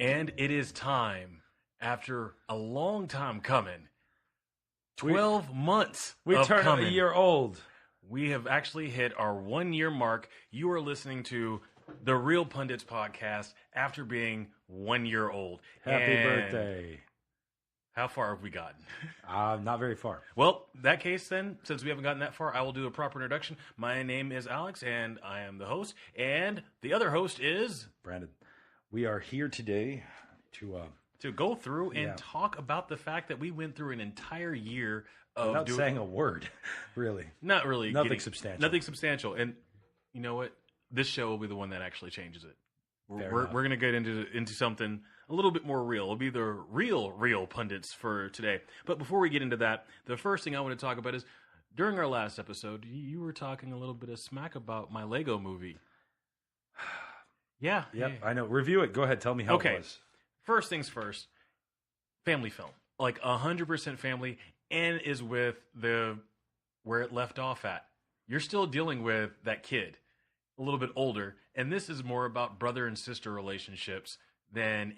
And it is time, after a long time coming, 12 months We of turned coming. a year old. We have actually hit our 1 year mark. You are listening to the Reel Pundits Podcast after being 1 year old. Happy And birthday. How far have we gotten? Not very far. Well, in that case then, since we haven't gotten that far, I will do a proper introduction. My name is Alex, and I am the host. And the other host is... Brandon, we are here today to go through and Yeah. talk about the fact that we went through an entire year of without saying a word, really. Not really. Nothing substantial. Nothing substantial. And you know what? This show will be the one that actually changes it. We're going to get into something a little bit more real. It'll be the real pundits for today. But before we get into that, the first thing I want to talk about is during our last episode, you were talking a little bit of smack about my Lego movie. Yeah. Yep, yeah. I know. Review it. Go ahead. Tell me how it was. First things first, family film. Like 100% family, and is with where it left off at. You're still dealing with that kid, a little bit older, and this is more about brother and sister relationships than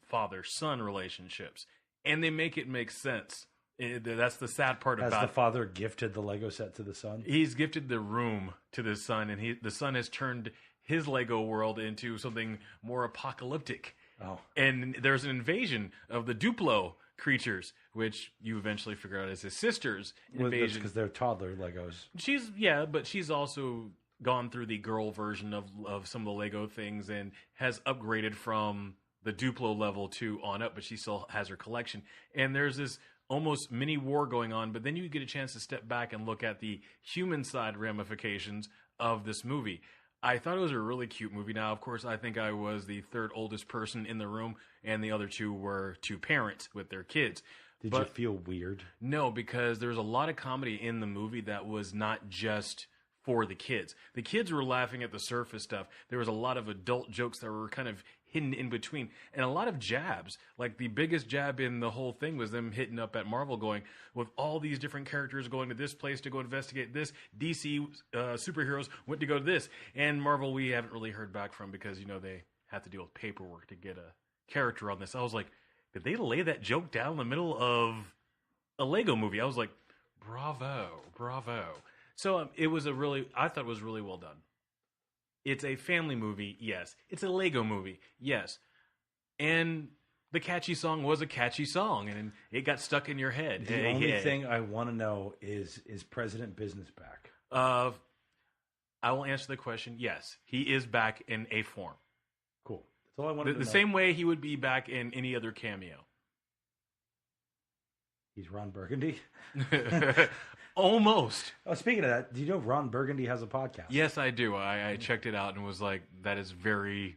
father-son relationships. And they make it make sense. That's the sad part Has about the father gifted the Lego set to the son? He's gifted the room to the son, and the son has turned his Lego world into something more apocalyptic. Oh. And there's an invasion of the Duplo creatures, which you eventually figure out is his sister's invasion. Because they're toddler Legos. But she's also gone through the girl version of some of the Lego things and has upgraded from the Duplo level 2 on up, but she still has her collection. And there's this almost mini war going on, but then you get a chance to step back and look at the human side ramifications of this movie. I thought it was a really cute movie. Now, of course, I think I was the third oldest person in the room, and the other two were two parents with their kids. Did you feel weird? No, because there was a lot of comedy in the movie that was not just for the kids. The kids were laughing at the surface stuff. There was a lot of adult jokes that were kind of hidden in between, and a lot of jabs. Like the biggest jab in the whole thing was them hitting up at Marvel, going with all these different characters going to this place to go investigate this. DC superheroes went to go to this, and Marvel we haven't really heard back from because they have to deal with paperwork to get a character on this. I was like, did they lay that joke down in the middle of a Lego movie? I was like, bravo. So I thought it was really well done. It's a family movie, yes. It's a Lego movie, yes. And the catchy song was a catchy song, and it got stuck in your head. The only thing I want to know is President Business back? I will answer the question, yes. He is back in a form. Cool. That's all I wanted to know. The same way he would be back in any other cameo. He's Ron Burgundy? Almost. Oh, speaking of that, do you know Ron Burgundy has a podcast? Yes, I do. I checked it out and was like, that is very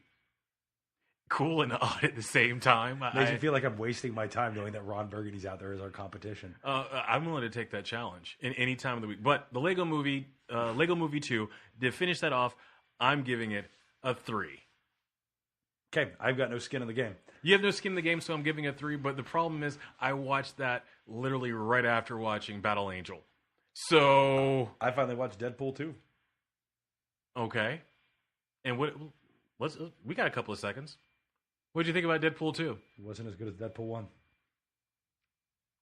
cool and odd at the same time. Makes me feel like I'm wasting my time knowing that Ron Burgundy's out there as our competition. I'm willing to take that challenge in any time of the week. But the Lego Movie 2, to finish that off, I'm giving it a 3. Okay, I've got no skin in the game. You have no skin in the game, so I'm giving it a 3. But the problem is, I watched that literally right after watching Battle Angel. So I finally watched Deadpool 2. Okay, and we got a couple of seconds. What did you think about Deadpool 2? It wasn't as good as Deadpool 1.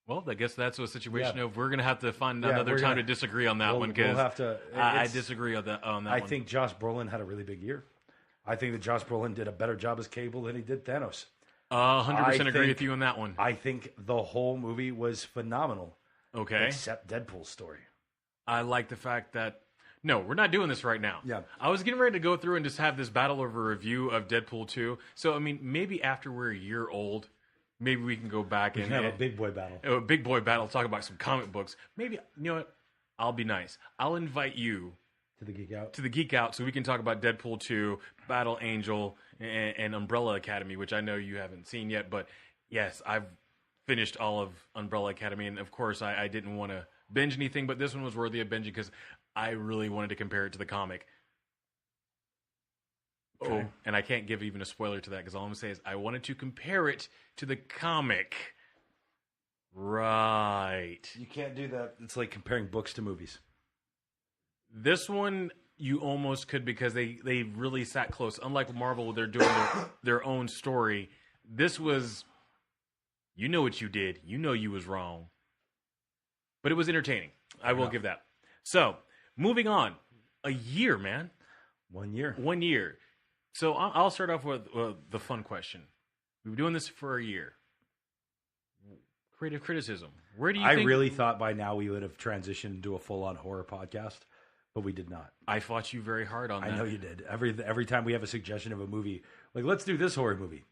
Well, I guess that's a situation of we're going to have to find another time to disagree on that one We'll because have to. I disagree on that. I think Josh Brolin had a really big year. I think that Josh Brolin did a better job as Cable than he did Thanos. 100% agree with you on that one. I think the whole movie was phenomenal. Okay. Except Deadpool's story. I like the fact that... No, we're not doing this right now. Yeah. I was getting ready to go through and just have this battle over review of Deadpool 2. So, I mean, maybe after we're a year old, maybe we can go back and... have a big boy battle. A big boy battle, talk about some comic books. Maybe, you know what? I'll be nice. I'll invite you... To the Geek Out? To the Geek Out, so we can talk about Deadpool 2, Battle Angel, and Umbrella Academy, which I know you haven't seen yet. But, yes, I've finished all of Umbrella Academy, and, of course, I didn't want to binge anything, but this one was worthy of binging because I really wanted to compare it to the comic. Okay. Oh, and I can't give even a spoiler to that because all I'm going to say is I wanted to compare it to the comic. Right. You can't do that. It's like comparing books to movies. This one, you almost could, because they really sat close. Unlike Marvel, they're doing their own story. This was, you know what you did. You know you was wrong. But it was entertaining. I will give that. So, moving on. A year, man. 1 year. 1 year. So I'll start off with the fun question. We've been doing this for a year. Creative criticism. Where do you think... I really thought by now we would have transitioned into a full-on horror podcast, but we did not. I fought you very hard on that. I know you did. Every time we have a suggestion of a movie, like, let's do this horror movie.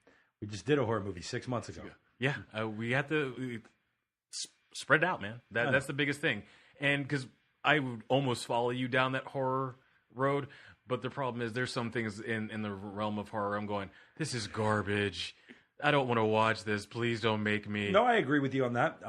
We just did a horror movie 6 months ago. Yeah, we had to spread it out, man. That's the biggest thing. And because I would almost follow you down that horror road, but the problem is there's some things in the realm of horror I'm going, this is garbage. I don't want to watch this. Please don't make me. No, I agree with you on that.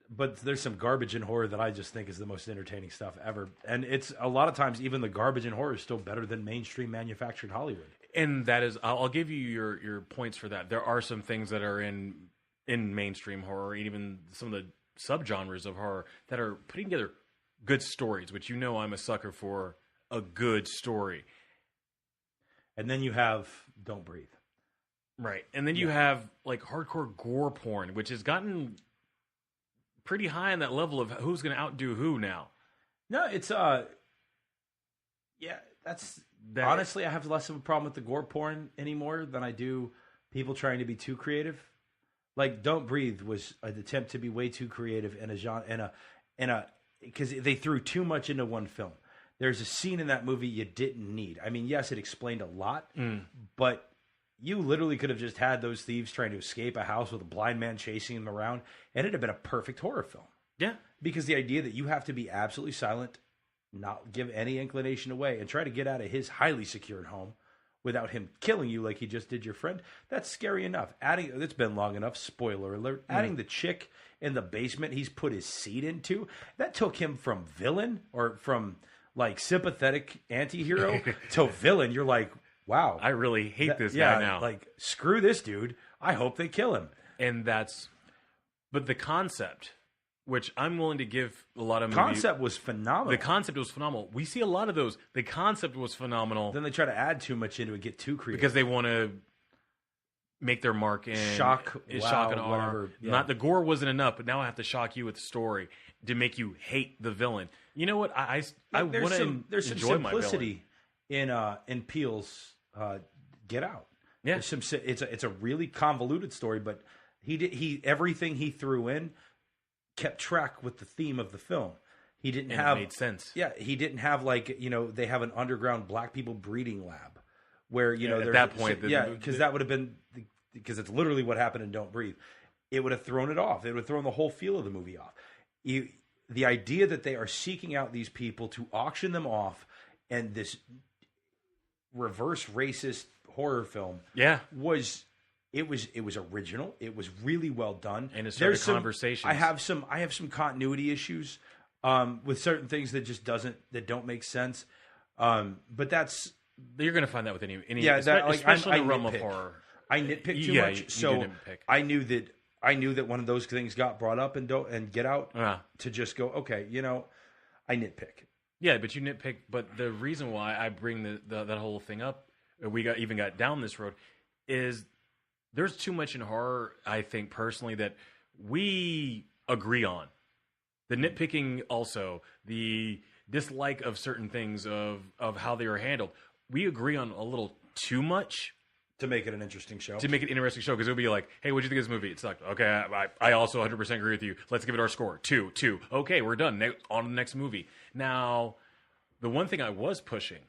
But there's some garbage in horror that I just think is the most entertaining stuff ever. And it's a lot of times even the garbage in horror is still better than mainstream manufactured Hollywood. And that is, I'll give you your points for that. There are some things that are in mainstream horror, even some of the subgenres of horror that are putting together good stories, which you know I'm a sucker for a good story. And then you have Don't Breathe. Right. And then you have like hardcore gore porn, which has gotten pretty high on that level of who's going to outdo who now. No, it's honestly, I have less of a problem with the gore porn anymore than I do people trying to be too creative. Like Don't Breathe was an attempt to be way too creative in a genre, because they threw too much into one film. There's a scene in that movie you didn't need. I mean, yes, it explained a lot, but you literally could have just had those thieves trying to escape a house with a blind man chasing them around, and it'd have been a perfect horror film. Yeah. Because the idea that you have to be absolutely silent, not give any inclination away, and try to get out of his highly secured home without him killing you like he just did your friend, that's scary enough. It's been long enough, spoiler alert, adding the chick in the basement he's put his seed into, that took him from villain, or from like sympathetic anti-hero to villain. You're like, wow. I really hate this guy now. Like, screw this dude. I hope they kill him. And but the concept, which I'm willing to give a lot of movies. Concept was phenomenal. The concept was phenomenal. We see a lot of those. The concept was phenomenal. Then they try to add too much into it, get too creative. Because they want to make their mark in shock and awe. Yeah. Not the gore wasn't enough, but now I have to shock you with the story to make you hate the villain. You know what? I want to enjoy my villain. There's some simplicity in Peele's Get Out. Yeah, it's a really convoluted story, but everything he threw in kept track with the theme of the film. He didn't have it made sense. Yeah, he didn't have they have an underground black people breeding lab where at that point, because that would have been because it's literally what happened in Don't Breathe. It would have thrown it off. It would have thrown the whole feel of the movie off. The idea that they are seeking out these people to auction them off, and this reverse racist horror film, was original. It was really well done, and it started conversations. I have some continuity issues with certain things that don't make sense. But you're going to find that with any especially in the realm of horror. I nitpick too much, so I knew that one of those things got brought up and Get Out to just go, okay, I nitpick. Yeah, but you nitpick. But the reason why I bring that whole thing up, we got down this road, is there's too much in horror, I think personally, that we agree on. The nitpicking, also the dislike of certain things of how they were handled, we agree on a little too much. To make it an interesting show. Because it would be like, hey, what'd you think of this movie? It sucked. Okay, I also 100% agree with you. Let's give it our score. 2. Okay, we're done. On to the next movie. Now, the one thing I was pushing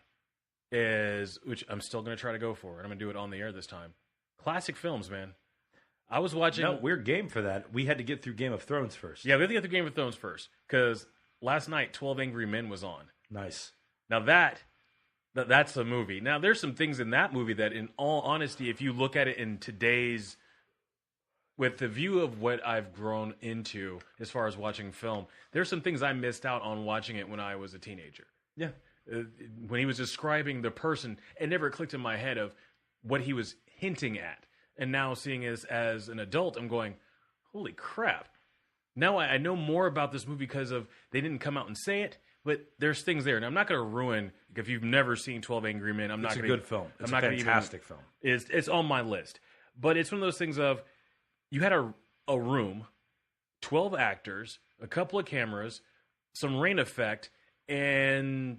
is, which I'm still going to try to go for, and I'm going to do it on the air this time, classic films, man. I was watching... No, we're game for that. We had to get through Game of Thrones first. Yeah, we had to get through Game of Thrones first, because last night, 12 Angry Men was on. Nice. Now that's a movie. Now, there's some things in that movie that, in all honesty, if you look at it in today's, with the view of what I've grown into as far as watching film, there's some things I missed out on watching it when I was a teenager. Yeah. When he was describing the person, it never clicked in my head of what he was hinting at. And now seeing it as an adult, I'm going, holy crap. Now I know more about this movie because of, they didn't come out and say it, But there's things there, and I'm not going to ruin if you've never seen 12 Angry Men. It's a good film. It's a fantastic film. It's on my list, but it's one of those things of you had a room, 12 actors, a couple of cameras, some rain effect, and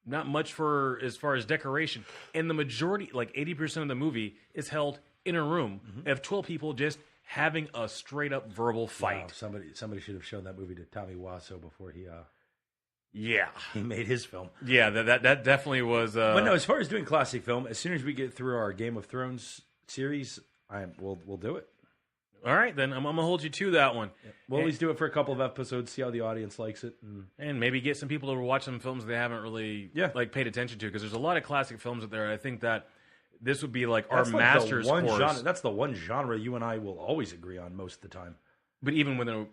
not much for as far as decoration. And the majority, like 80% of the movie, is held in a room of 12 people just having a straight up verbal fight. Wow, somebody should have shown that movie to Tommy Wiseau before he Yeah, he made his film. yeah, that definitely was. But no, as far as doing classic film, as soon as we get through our Game of Thrones series, we'll do it. All right, then I'm gonna hold you to that one. Yeah. We'll at least do it for a couple of episodes, see how the audience likes it, and maybe get some people to watch some films they haven't really paid attention to, because there's a lot of classic films out there. I think that this would be like our master's course. Genre. That's the one genre you and I will always agree on most of the time. But even when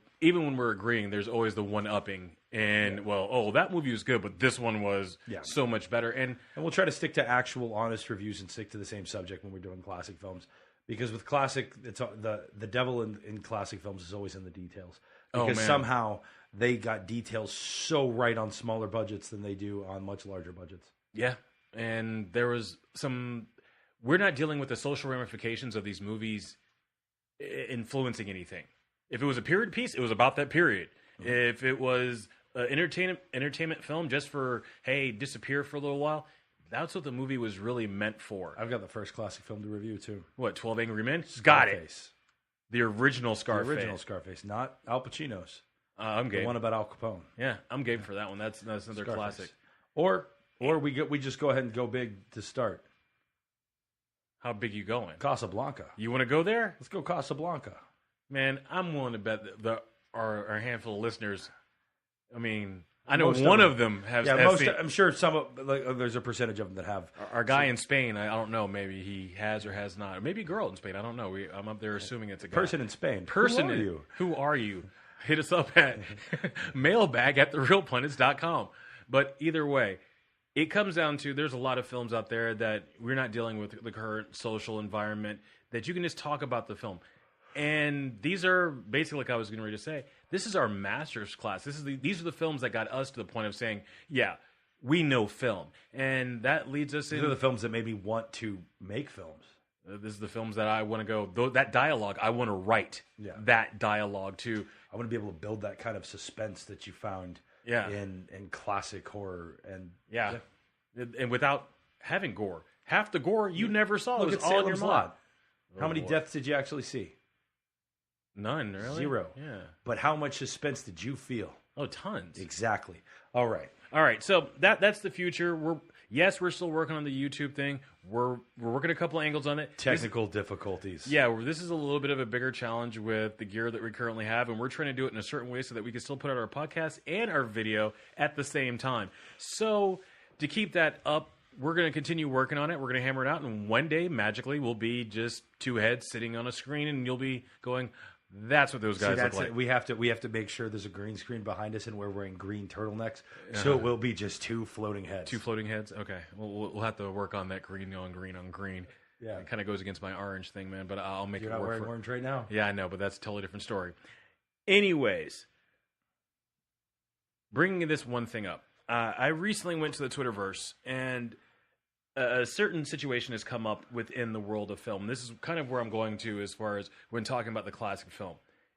we're agreeing, there's always the one upping. And that movie was good, but this one was so much better. And we'll try to stick to actual, honest reviews and stick to the same subject when we're doing classic films. Because with classic, it's the devil in classic films is always in the details. Because somehow they got details so right on smaller budgets than they do on much larger budgets. Yeah, and there was some. We're not dealing with the social ramifications of these movies influencing anything. If it was a period piece, it was about that period. If it was an entertainment film just for, hey, disappear for a little while, that's what the movie was really meant for. I've got the first classic film to review, too. What, 12 Angry Men? Scarface. Got it. The original Scarface. The original Scarface, not Al Pacino's. I'm game. The one about Al Capone. Yeah, I'm game for that one. That's another Scarface. Classic. Or we just go ahead and go big to start. How big you going? Casablanca. You want to go there? Let's go Casablanca. Man, I'm willing to bet that our handful of listeners, I mean, I know one of them has seen. I'm sure there's a percentage of them that have. Our guy in Spain, I don't know, maybe he has or has not. Or maybe a girl in Spain, I don't know. I'm up there assuming it's a guy. Person in Spain. Who are you? Hit us up at mailbag@thereelpundits.com. But either way, it comes down to there's a lot of films out there that we're not dealing with the current social environment that you can just talk about the film. And these are basically, like I was getting ready to say, this is our master's class. These are the films that got us to the point of saying, yeah, we know film. And that leads us These are the films that made me want to make films. This is the films that I want to go, that dialogue, I want to write that dialogue too. I want to be able to build that kind of suspense that you found in classic horror. And without having gore. Half the gore you never saw. Look, it was at all in your Salem's mind. Lot. How many deaths did you actually see? None, really? 0. Yeah. But how much suspense did you feel? Oh, tons. Exactly. All right. So that's the future. We're still working on the YouTube thing. We're working a couple angles on it. Technical difficulties. Yeah, this is a little bit of a bigger challenge with the gear that we currently have, and we're trying to do it in a certain way so that we can still put out our podcast and our video at the same time. So to keep that up, we're going to continue working on it. We're going to hammer it out, and one day, magically, we'll be just two heads sitting on a screen, and you'll be going, that's what those guys look like. We have to make sure there's a green screen behind us, and we're wearing green turtlenecks, so it will be just two floating heads. Two floating heads? Okay. We'll have to work on that green on green on green. Yeah. It kind of goes against my orange thing, man, but I'll make it work. You're not wearing orange right now. Yeah, I know, but that's a totally different story. Anyways, bringing this one thing up. I recently went to the Twitterverse, and a certain situation has come up within the world of film. This is kind of where I'm going to as far as when talking about the classic film.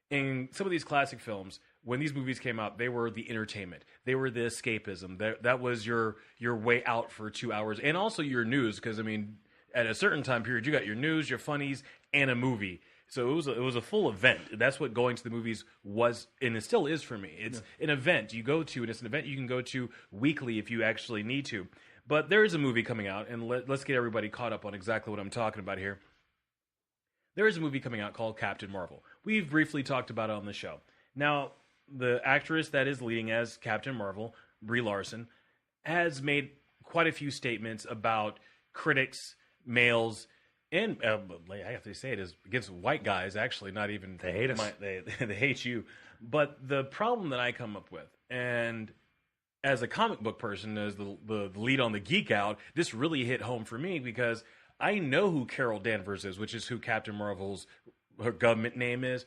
In some of these classic films, when these movies came out, they were the entertainment. They were the escapism. That was your way out for 2 hours. And also your news, because, I mean, at a certain time period, you got your news, your funnies, and a movie. So it was a full event. That's what going to the movies was, and it still is for me. It's an event you go to, and it's an event you can go to weekly if you actually need to. But there is a movie coming out, and let's get everybody caught up on exactly what I'm talking about here. There is a movie coming out called Captain Marvel. We've briefly talked about it on the show. Now, the actress that is leading as Captain Marvel, Brie Larson, has made quite a few statements about critics, males, and I have to say it is against white guys. Actually, not even they hate us. They hate you. But the problem that I come up with, and as a comic book person, as the lead on the Geek Out, this really hit home for me because I know who Carol Danvers is, which is who Captain Marvel's her government name is.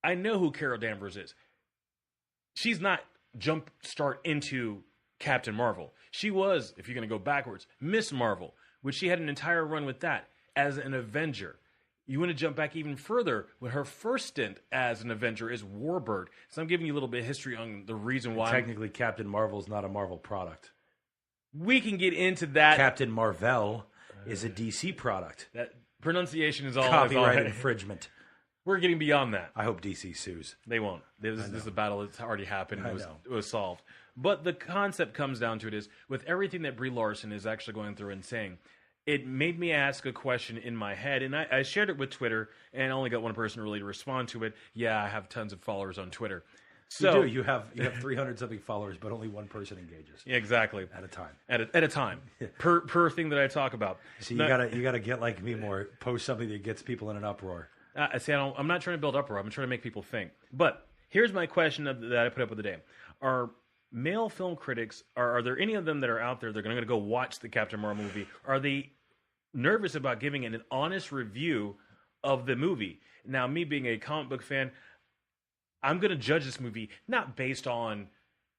I know who Carol Danvers is. She's not jump start into Captain Marvel. She was, if you're going to go backwards, Miss Marvel, which she had an entire run with that as an Avenger. You want to jump back even further when her first stint as an Avenger is Warbird. So I'm giving you a little bit of history on the reason why. Technically, Captain Marvel's not a Marvel product. We can get into that. Captain Marvel is a DC product. That pronunciation is all Copyright infringement. We're getting beyond that. I hope DC sues. They won't. This is a battle that's already happened. It was solved. But the concept comes down to it is, with everything that Brie Larson is actually going through and saying, it made me ask a question in my head, and I shared it with Twitter, and I only got one person really to respond to it. Yeah, I have tons of followers on Twitter. So you have 300 something followers, but only one person engages. Exactly, at a time. At a time per thing that I talk about. So you gotta get like me more. Post something that gets people in an uproar. I'm not trying to build uproar. I'm trying to make people think. But here's my question that I put up with today: are male film critics, are there any of them that are out there that are going to go watch the Captain Marvel movie? Are they nervous about giving an honest review of the movie? Now, me being a comic book fan, I'm going to judge this movie not based on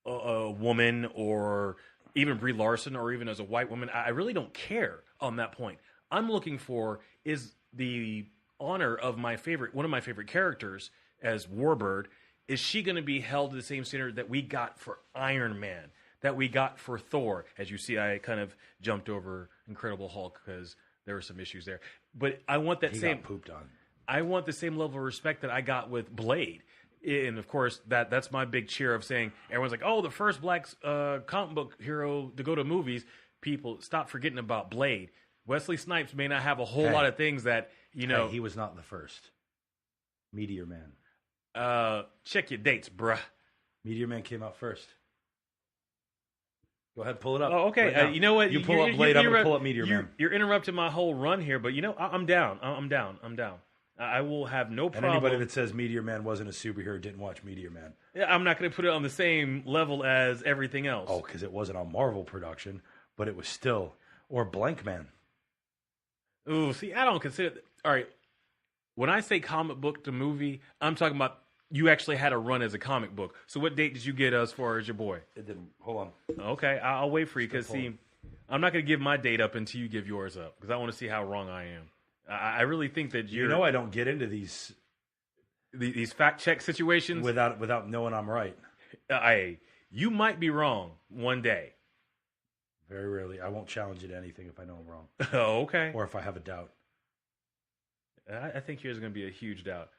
a woman or even Brie Larson or even as a white woman. I really don't care on that point. I'm looking for is the honor of one of my favorite characters as Warbird. Is she going to be held to the same standard that we got for Iron Man, that we got for Thor? As you see, I kind of jumped over Incredible Hulk because there were some issues there. But I want that same got pooped on. I want the same level of respect that I got with Blade. And of course, that's my big cheer of saying everyone's like, "Oh, the first black comic book hero to go to movies." People stop forgetting about Blade. Wesley Snipes may not have a whole lot of things that he was not the first. Meteor Man. Check your dates, bruh. Meteor Man came out first. Go ahead, pull it up. Oh, okay. Right you know what? You pull up Blade, I'm going to pull up Meteor Man. You're interrupting my whole run here, but I'm down. I'm down. I will have no problem. And anybody that says Meteor Man wasn't a superhero didn't watch Meteor Man. Yeah, I'm not going to put it on the same level as everything else. Oh, because it wasn't a Marvel production, but it was still. Or Blank Man. Ooh, see, I don't consider... All right, when I say comic book to movie, I'm talking about you actually had a run as a comic book. So what date did you get as far as your boy? It didn't. Hold on. Okay, I'll wait for you because, see, I'm not going to give my date up until you give yours up because I want to see how wrong I am. I really think that you know I don't get into these fact check situations without knowing I'm right. You might be wrong one day. Very rarely. I won't challenge you to anything if I know I'm wrong. Oh, okay. Or if I have a doubt. I think yours is going to be a huge doubt.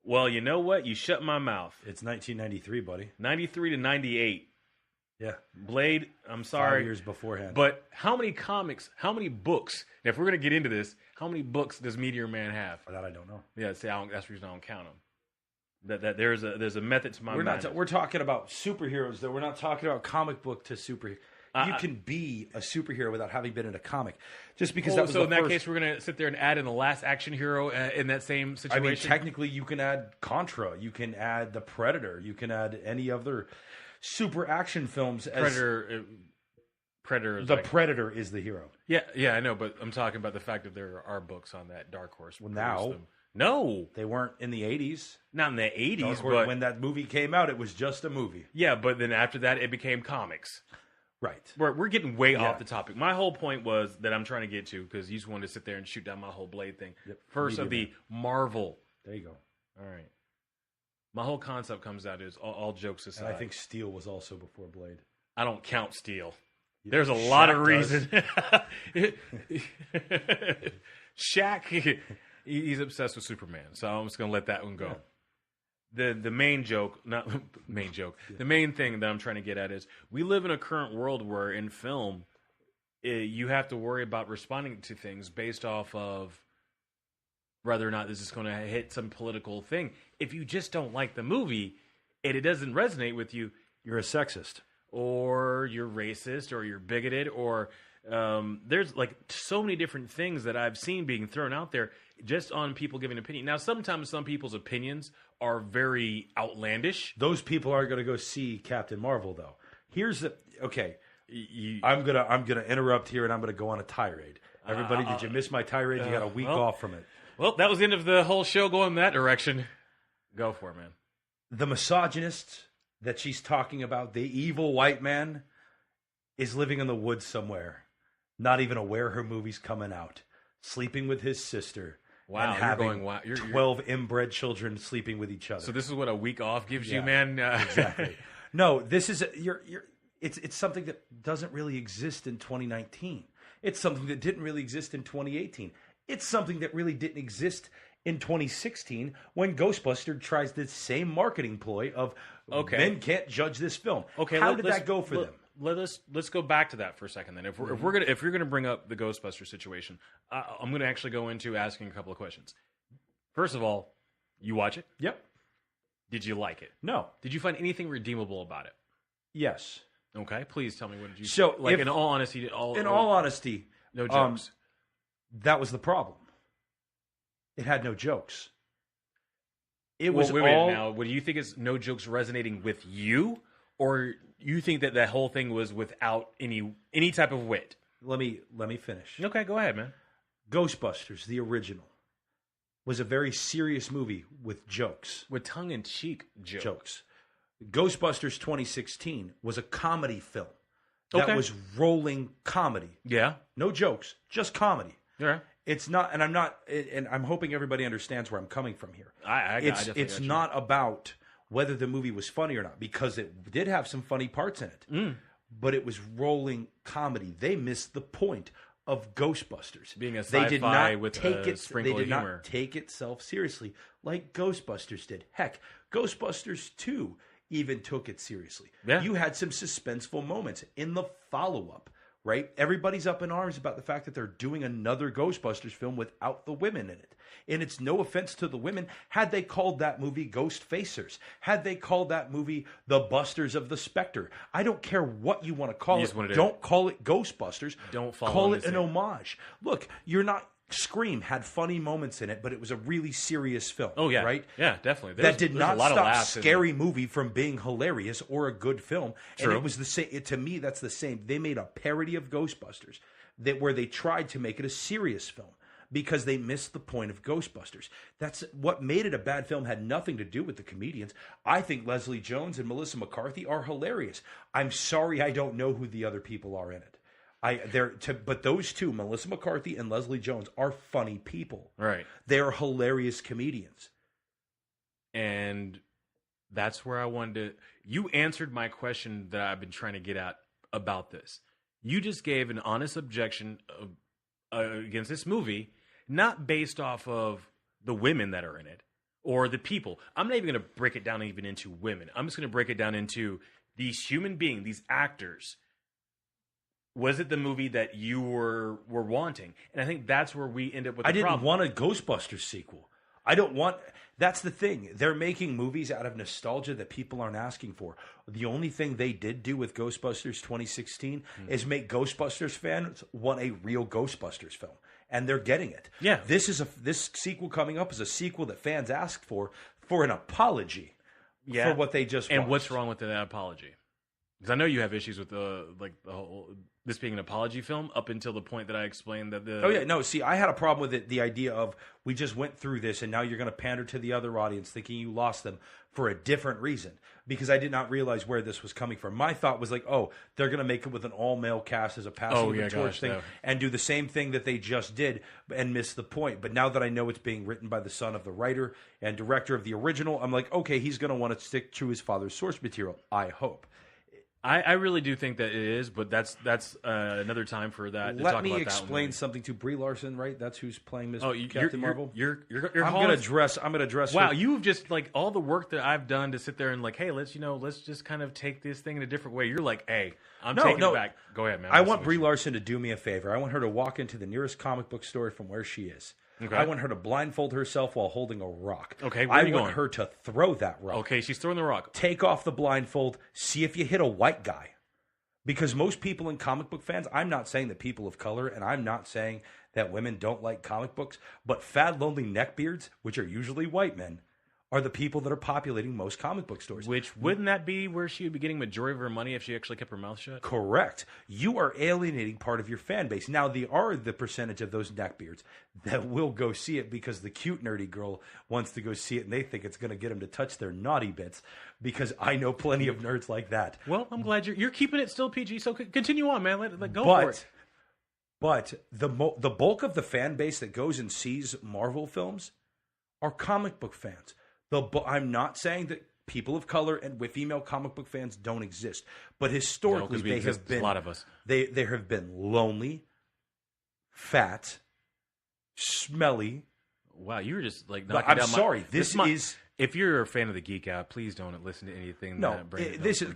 Well, you know what? You shut my mouth. It's 1993, buddy. 93 to 98. Yeah. Blade, I'm sorry. 5 years beforehand. But how many comics, how many books, if we're going to get into this, how many books does Meteor Man have? That I don't know. Yeah, see, that's the reason I don't count them. That there's a method to my madness. We're talking about superheroes, though. We're not talking about comic book to superhero. You can be a superhero without having been in a comic. Just because that was so in that case, we're going to sit there and add in the last action hero in that same situation? I mean, technically, you can add Contra. You can add The Predator. You can add any other super action films. Predator. Predator is the hero. Yeah, I know, but I'm talking about the fact that there are books on that. Dark Horse. Well, now, them. No, they weren't in the 80s. Not in the 80s, but when that movie came out, it was just a movie. Yeah, but then after that, it became comics. Right. We're getting way off the topic. My whole point was that I'm trying to get to because you just wanted to sit there and shoot down my whole Blade thing. Yep. First of the Marvel. There you go. All right. My whole concept comes out is all jokes aside. And I think Steel was also before Blade. I don't count Steel. There's a lot of reason. Shaq, he's obsessed with Superman, so I'm just going to let that one go. Yeah. The main joke, not main joke, the main thing that I'm trying to get at is we live in a current world where in film, you have to worry about responding to things based off of whether or not this is going to hit some political thing. If you just don't like the movie and it doesn't resonate with you, you're a sexist. Or you're racist, or you're bigoted, or there's like so many different things that I've seen being thrown out there just on people giving an opinion. Now, sometimes some people's opinions are very outlandish. Those people are going to go see Captain Marvel, though. Here's the okay. I'm gonna interrupt here, and I'm gonna go on a tirade. Everybody, did you miss my tirade? You got a week off from it. Well, that was the end of the whole show going that direction. Go for it, man. The misogynists, that she's talking about the evil white man is living in the woods somewhere, not even aware her movie's coming out, sleeping with his sister. Wow, and having you're going, wow. 12 inbred children sleeping with each other. So this is what a week off gives you, man? Exactly. No, this is it's something that doesn't really exist in 2019. It's something that didn't really exist in 2018. It's something that really didn't exist in 2016 when Ghostbusters tries the same marketing ploy of men can't judge this film. Okay, how did that go for them? Let's go back to that for a second then. If you're gonna bring up the Ghostbuster situation, I'm gonna actually go into asking a couple of questions. First of all, you watch it? Yep. Did you like it? No. Did you find anything redeemable about it? Yes. Okay, please tell me what did you. So, like, in all honesty, all honesty, no jokes. That was the problem. It had no jokes. It was wait, now, what do you think is no jokes resonating with you, or you think that that whole thing was without any type of wit? Let me finish. Okay, go ahead, man. Ghostbusters, the original, was a very serious movie with jokes. With tongue-in-cheek jokes. Ghostbusters 2016 was a comedy film that was rolling comedy. Yeah. No jokes, just comedy. Yeah. It's not, and I'm hoping everybody understands where I'm coming from here. It's not about whether the movie was funny or not, because it did have some funny parts in it. But it was rolling comedy. They missed the point of Ghostbusters. Being a sci-fi with a sprinkle of humor. They did not take itself seriously like Ghostbusters did. Heck, Ghostbusters 2 even took it seriously. Yeah. You had some suspenseful moments in the follow-up, right? Everybody's up in arms about the fact that they're doing another Ghostbusters film without the women in it. And it's no offense to the women. Had they called that movie Ghost Facers, had they called that movie The Busters of the Spectre, I don't care what you want to call it. Don't call it Ghostbusters. Don't call it an homage. Look, you're not... Scream had funny moments in it, but it was a really serious film. Oh, yeah. Right? Yeah, definitely. That did not stop Scary Movie from being hilarious or a good film. True. And it was the same. To me, that's the same. They made a parody of Ghostbusters where they tried to make it a serious film because they missed the point of Ghostbusters. That's what made it a bad film. Had nothing to do with the comedians. I think Leslie Jones and Melissa McCarthy are hilarious. I'm sorry I don't know who the other people are in it. But those two, Melissa McCarthy and Leslie Jones, are funny people. Right. They're hilarious comedians. And that's where I wanted to... You answered my question that I've been trying to get at about this. You just gave an honest objection against this movie, not based off of the women that are in it or the people. I'm not even going to break it down even into women. I'm just going to break it down into these human beings, these actors. Was it the movie that you were wanting? And I think that's where we end up with the problem. I didn't want a Ghostbusters sequel. I don't want... That's the thing. They're making movies out of nostalgia that people aren't asking for. The only thing they did do with Ghostbusters 2016 is make Ghostbusters fans want a real Ghostbusters film. And they're getting it. Yeah. This sequel coming up is a sequel that fans asked for an apology for what they just watched. And what's wrong with that apology? Because I know you have issues with the whole... This being an apology film up until the point that I explained that the... Oh, yeah. No, see, I had a problem with it. The idea of we just went through this and now you're going to pander to the other audience thinking you lost them for a different reason. Because I did not realize where this was coming from. My thought was like, oh, they're going to make it with an all-male cast as a passing of the torch thing and do the same thing that they just did and miss the point. But now that I know it's being written by the son of the writer and director of the original, I'm like, okay, he's going to want to stick to his father's source material. I hope. I really do think that it is, but that's another time for that. Let me explain something to Brie Larson, right? That's who's playing Miss Captain Marvel. You're I'm gonna dress. Wow, her. You've just like all the work that I've done to sit there and like, hey, let's just kind of take this thing in a different way. You're like, hey, I'm taking it back. Go ahead, man. I want Brie Larson to do me a favor. I want her to walk into the nearest comic book store from where she is. Okay. I want her to blindfold herself while holding a rock. Okay, where are you going? I want her to throw that rock. Okay, she's throwing the rock. Take off the blindfold. See if you hit a white guy. Because most people in comic book fans, I'm not saying that people of color, and I'm not saying that women don't like comic books, but fat, lonely neckbeards, which are usually white men, are the people that are populating most comic book stores. Which, wouldn't that be where she would be getting majority of her money if she actually kept her mouth shut? Correct. You are alienating part of your fan base. Now, there are the percentage of those neckbeards that will go see it because the cute, nerdy girl wants to go see it and they think it's going to get them to touch their naughty bits, because I know plenty of nerds like that. Well, I'm glad you're keeping it still PG, so continue on, man. Let go for it. But the bulk of the fan base that goes and sees Marvel films are comic book fans. I'm not saying that people of color and with female comic book fans don't exist, but historically they have been a lot of us. They have been lonely, fat, smelly. Wow, you were just like knocking I'm down sorry. If you're a fan of the Geek Out, please don't listen to anything. No,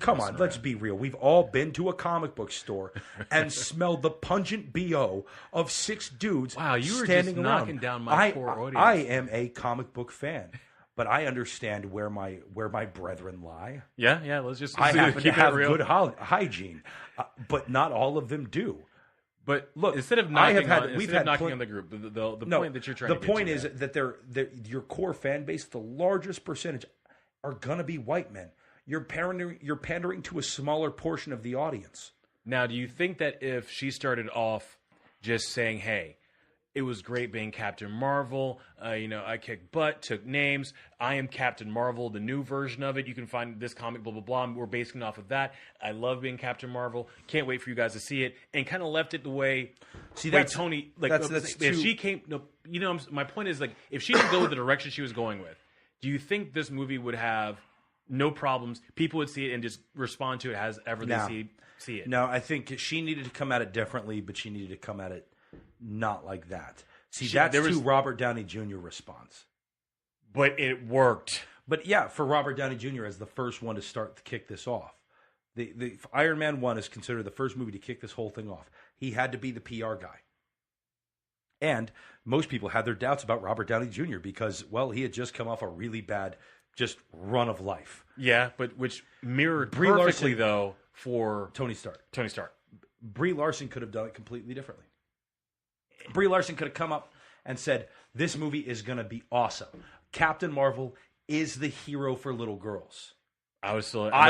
come on. Let's be real. We've all been to a comic book store and smelled the pungent BO of 6 dudes. Wow, you were standing just around. knocking down my poor audience. I am a comic book fan, but I understand where my brethren lie. Yeah. Let's just I happen to have real. good hygiene, but not all of them do. But look, instead of knocking on the group, the point that you're trying to get to. The point is that your core fan base, the largest percentage, are going to be white men. You're pandering to a smaller portion of the audience. Now, do you think that if she started off just saying, hey, it was great being Captain Marvel, I kicked butt, took names, I am Captain Marvel, the new version of it, you can find this comic, blah, blah, blah, we're basing it off of that, I love being Captain Marvel, can't wait for you guys to see it, and kind of left it the way, Tony, like, if she came, my point is, like, if she didn't go with the direction she was going with, do you think this movie would have no problems, people would see it and just respond to it as ever they see it? No, I think she needed to come at it differently, but she needed to come at it not like that. See, that's to Robert Downey Jr. response. But it worked. But yeah, for Robert Downey Jr. as the first one to kick this off. The Iron Man 1 is considered the first movie to kick this whole thing off. He had to be the PR guy. And most people had their doubts about Robert Downey Jr. because, well, he had just come off a really bad just run of life. Yeah, but which mirrored perfectly, though, for Tony Stark. Brie Larson could have done it completely differently. Brie Larson could have come up and said, this movie is going to be awesome. Captain Marvel is the hero for little girls. I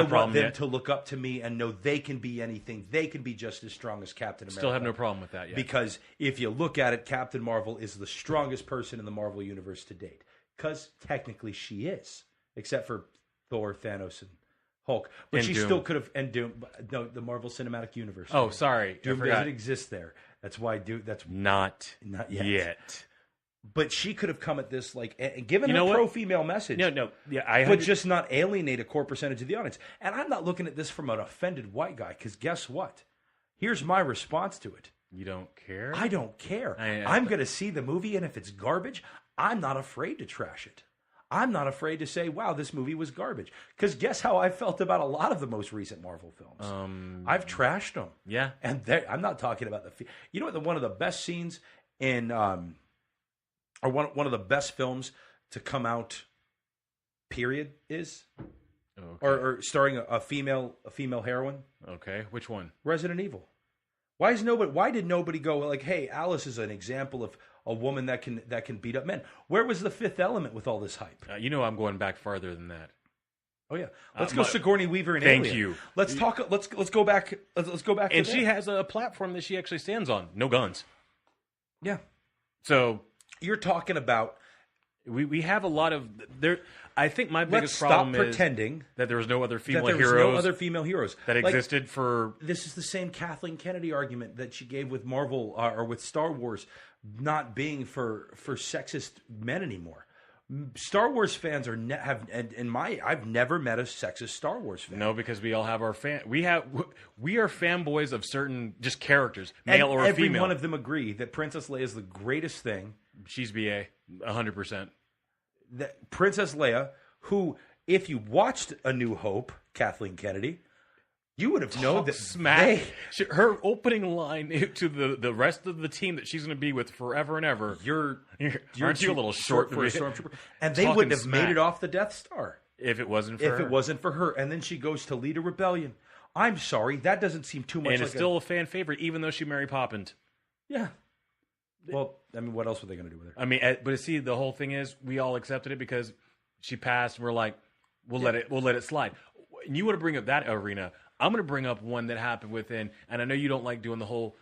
want them to look up to me and know they can be anything. They can be just as strong as Captain America. Still have no problem with that yet. Because if you look at it, Captain Marvel is the strongest person in the Marvel Universe to date. Because technically she is. Except for Thor, Thanos, and Hulk. But she still could have... And Doom. No, the Marvel Cinematic Universe. Oh, sorry. Doom doesn't exist there. That's why that's not yet. But she could have come at this given a pro-female message. But just not alienate a core percentage of the audience. And I'm not looking at this from an offended white guy, because guess what? Here's my response to it. You don't care? I don't care. I'm going to see the movie, and if it's garbage, I'm not afraid to trash it. I'm not afraid to say, wow, this movie was garbage. Because guess how I felt about a lot of the most recent Marvel films? I've trashed them. Yeah. And I'm not talking about you know what one of the best scenes in, or one of the best films to come out, period, is? Okay. Or starring a female heroine? Okay. Which one? Resident Evil. Why did nobody go like, hey, Alice is an example of a woman that can beat up men? Where was the Fifth Element with all this hype? I'm going back farther than that. Oh yeah, let's go Sigourney Weaver and Alien. Thank you. Let's talk. Let's go back. Let's go back. And she has a platform that she actually stands on. No guns. Yeah. So you're talking about. We have a lot of there. I think my biggest problem is pretending that there was no other female heroes that existed for. This is the same Kathleen Kennedy argument that she gave with Marvel or with Star Wars not being for sexist men anymore. Star Wars fans I've never met a sexist Star Wars fan. No, because we all have our we are fanboys of certain just characters, male or female. Every one of them agree that Princess Leia is the greatest thing. She's BA, 100%. That Princess Leia, who, if you watched A New Hope, Kathleen Kennedy, you would have known that her opening line to the rest of the team that she's going to be with forever and ever. Aren't you a little short for a stormtrooper? And they wouldn't have made it off the Death Star if it wasn't for her. And then she goes to lead a rebellion. I'm sorry, that doesn't seem too much. And it's still a fan favorite, even though she Mary Poppins. Yeah. Well, I mean, what else were they going to do with her? I mean, but see, the whole thing is we all accepted it because She passed, and we're like, we'll let it slide. And you want to bring up that arena? I'm going to bring up one that happened within, and I know you don't like doing the whole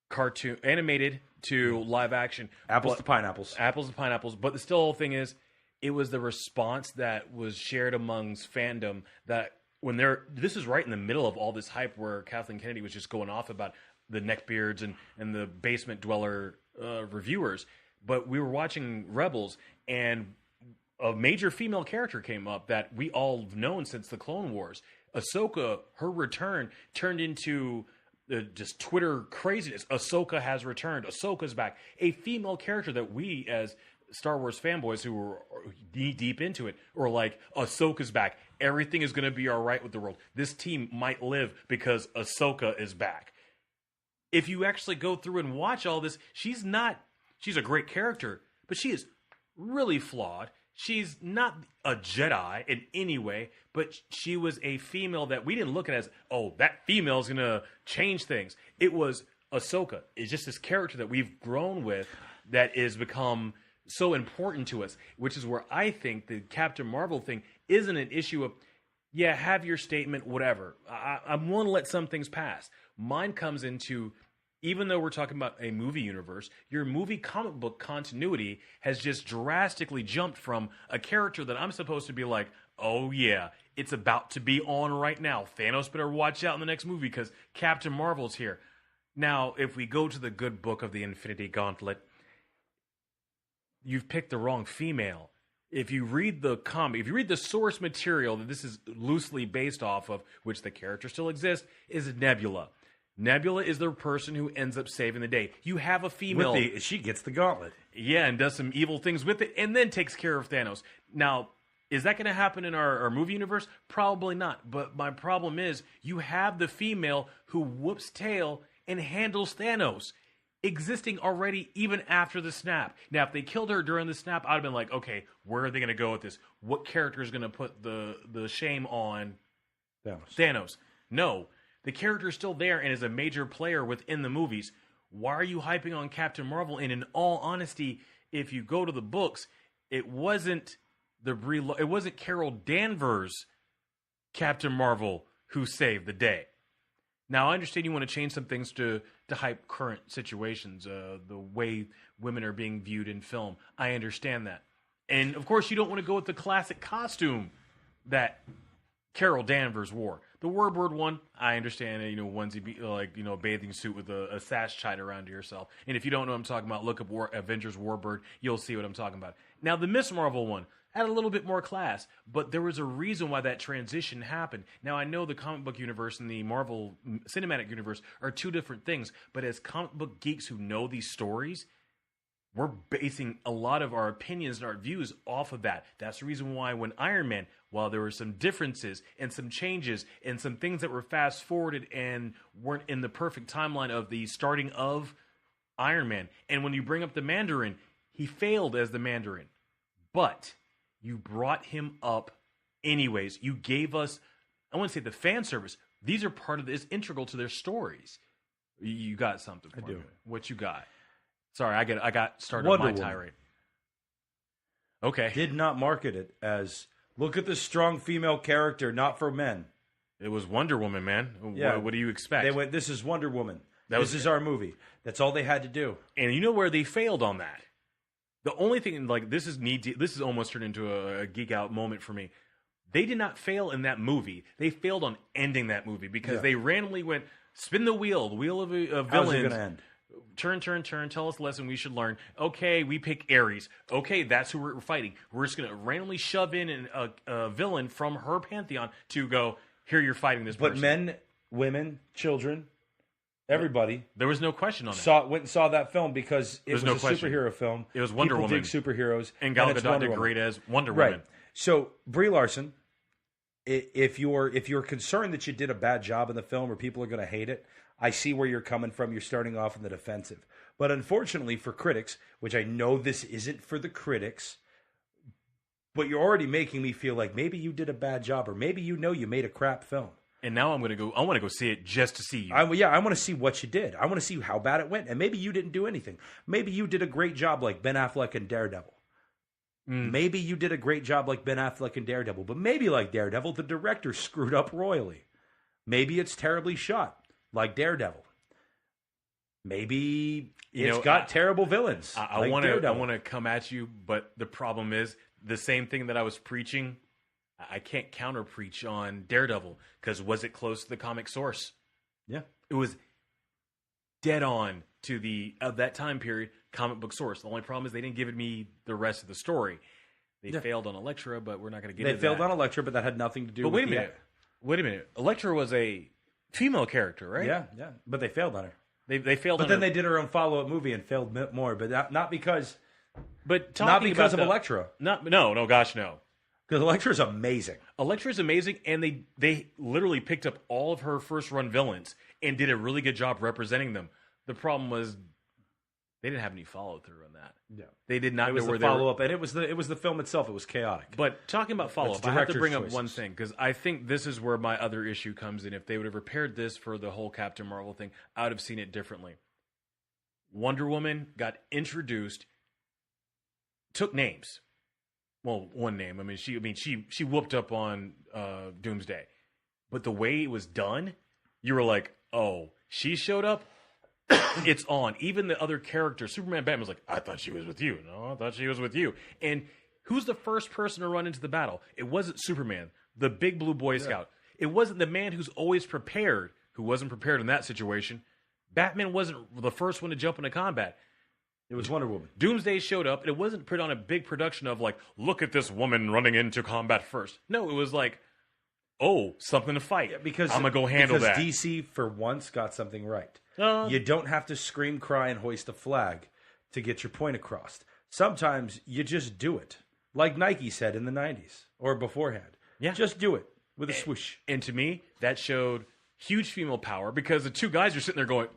cartoon animated to live action. Apples to pineapples. Apples to pineapples. But the still whole thing is, it was the response that was shared amongst fandom that when this is right in the middle of all this hype where Kathleen Kennedy was just going off about the neckbeards and the basement dweller reviewers. But we were watching Rebels, and a major female character came up that we all have known since the Clone Wars. Ahsoka, her return turned into just Twitter craziness. Ahsoka has returned. Ahsoka's back. A female character that we, as Star Wars fanboys who were deep into it, were like, Ahsoka's back. Everything is going to be all right with the world. This team might live because Ahsoka is back. If you actually go through and watch all this, she's a great character, but she is really flawed. She's not a Jedi in any way, but she was a female that we didn't look at as, oh, that female is going to change things. It was Ahsoka. It's just this character that we've grown with that has become so important to us, which is where I think the Captain Marvel thing isn't an issue of, yeah, have your statement, whatever. I'm willing to let some things pass. Mine comes into, even though we're talking about a movie universe, your movie comic book continuity has just drastically jumped from a character that I'm supposed to be like, oh yeah, it's about to be on right now. Thanos better watch out in the next movie because Captain Marvel's here. Now, if we go to the good book of the Infinity Gauntlet, you've picked the wrong female. If you read the comic, if you read the source material that this is loosely based off of, which the character still exists, is Nebula. Nebula is the person who ends up saving the day. You have a female. She gets the gauntlet. Yeah, and does some evil things with it, and then takes care of Thanos. Now, is that going to happen in our movie universe? Probably not. But my problem is, you have the female who whoops tail and handles Thanos, existing already even after the snap. Now, if they killed her during the snap, I'd have been like, okay, where are they going to go with this? What character is going to put the shame on Thanos? No. The character is still there and is a major player within the movies. Why are you hyping on Captain Marvel? And in all honesty, if you go to the books, it wasn't Carol Danvers' Captain Marvel who saved the day. Now, I understand you want to change some things to hype current situations, the way women are being viewed in film. I understand that. And, of course, you don't want to go with the classic costume that Carol Danvers wore. The Warbird one, I understand, onesie, bathing suit with a sash tied around to yourself. And if you don't know what I'm talking about, look up Avengers Warbird. You'll see what I'm talking about. Now, the Miss Marvel one had a little bit more class, but there was a reason why that transition happened. Now, I know the comic book universe and the Marvel cinematic universe are two different things, but as comic book geeks who know these stories, we're basing a lot of our opinions and our views off of that. That's the reason why when Iron Man, while there were some differences and some changes and some things that were fast-forwarded and weren't in the perfect timeline of the starting of Iron Man, and when you bring up the Mandarin, he failed as the Mandarin. But you brought him up anyways. You gave us, I want to say the fan service. These are part of this, integral to their stories. You got something for me. What you got? Sorry, I got started on my tirade. Okay. Did not market it as, look at this strong female character, not for men. It was Wonder Woman, man. Yeah. What do you expect? They went, this is Wonder Woman. This is our movie. That's all they had to do. And you know where they failed on that? The only thing, this is almost turned into a geek out moment for me. They did not fail in that movie. They failed on ending that movie because they randomly went, spin the wheel of villains. How's it going to end? Turn, tell us a lesson we should learn. Okay, we pick Ares. Okay, that's who we're fighting. We're just going to randomly shove in a villain from her pantheon to go, here you're fighting this person. But men, women, children, everybody. There was no question on that. Went and saw that film because it was a superhero film. It was Wonder Woman. People dig superheroes. And Gal Gadot did great as Wonder Woman. Right. So, Brie Larson, if you're concerned that you did a bad job in the film or people are going to hate it, I see where you're coming from. You're starting off in the defensive. But unfortunately for critics, which I know this isn't for the critics, but you're already making me feel like maybe you did a bad job or maybe you made a crap film. And now I want to go see it just to see you. I want to see what you did. I want to see how bad it went. And maybe you didn't do anything. Maybe you did a great job like Ben Affleck and Daredevil. Maybe you did a great job like Ben Affleck in Daredevil, but maybe like Daredevil, the director screwed up royally. Maybe it's terribly shot like Daredevil. Maybe it's got terrible villains. I want to come at you, but the problem is the same thing that I was preaching. I can't counter preach on Daredevil because was it close to the comic source? Yeah, it was dead on to the of that time period comic book source. The only problem is they didn't give me the rest of the story. They failed on Elektra, but we're not going to get into that. They failed on Elektra, but that had nothing to do with wait a minute. Elektra was a female character, right? Yeah. But they failed on her. They failed on her. But then they did her own follow-up movie and failed more, but not because of Elektra. No, gosh, no. Because Elektra's amazing. Elektra's amazing, and they literally picked up all of her first-run villains and did a really good job representing them. The problem was they didn't have any follow-through on that. Yeah. They did not know where they follow-up, and it was the film itself. It was chaotic. But talking about follow-up, I have to bring up one thing, because I think this is where my other issue comes in. If they would have repaired this for the whole Captain Marvel thing, I would have seen it differently. Wonder Woman got introduced, took names. Well, one name. She whooped up on Doomsday, but the way it was done, you were like, "Oh, she showed up. It's on." Even the other characters, Superman, Batman, was like, "I thought she was with you. No, I thought she was with you." And who's the first person to run into the battle? It wasn't Superman, the big blue Boy Scout. It wasn't the man who's always prepared, who wasn't prepared in that situation. Batman wasn't the first one to jump into combat. It was Wonder Woman. Doomsday showed up, and it wasn't put on a big production of like, look at this woman running into combat first. No, it was like, oh, something to fight. Yeah, because I'm going to go handle that. Because DC, for once, got something right. You don't have to scream, cry, and hoist a flag to get your point across. Sometimes you just do it. Like Nike said in the 90s or beforehand. Yeah. Just do it with a swoosh. And to me, that showed huge female power because the two guys are sitting there going,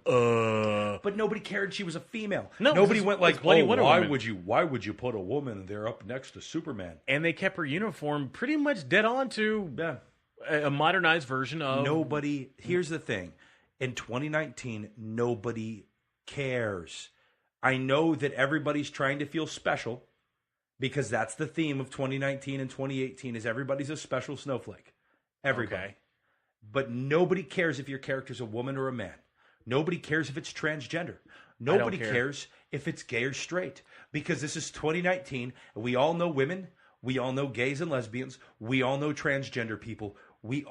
But nobody cared she was a female. No, nobody went like, why would you put a woman there up next to Superman? And they kept her uniform pretty much dead on to a modernized version of... Nobody... Here's the thing. In 2019, nobody cares. I know that everybody's trying to feel special because that's the theme of 2019 and 2018 is everybody's a special snowflake. Everybody. Okay. But nobody cares if your character's a woman or a man. Nobody cares if it's transgender. Nobody cares if it's gay or straight. Because this is 2019, and we all know women. We all know gays and lesbians. We all know transgender people. We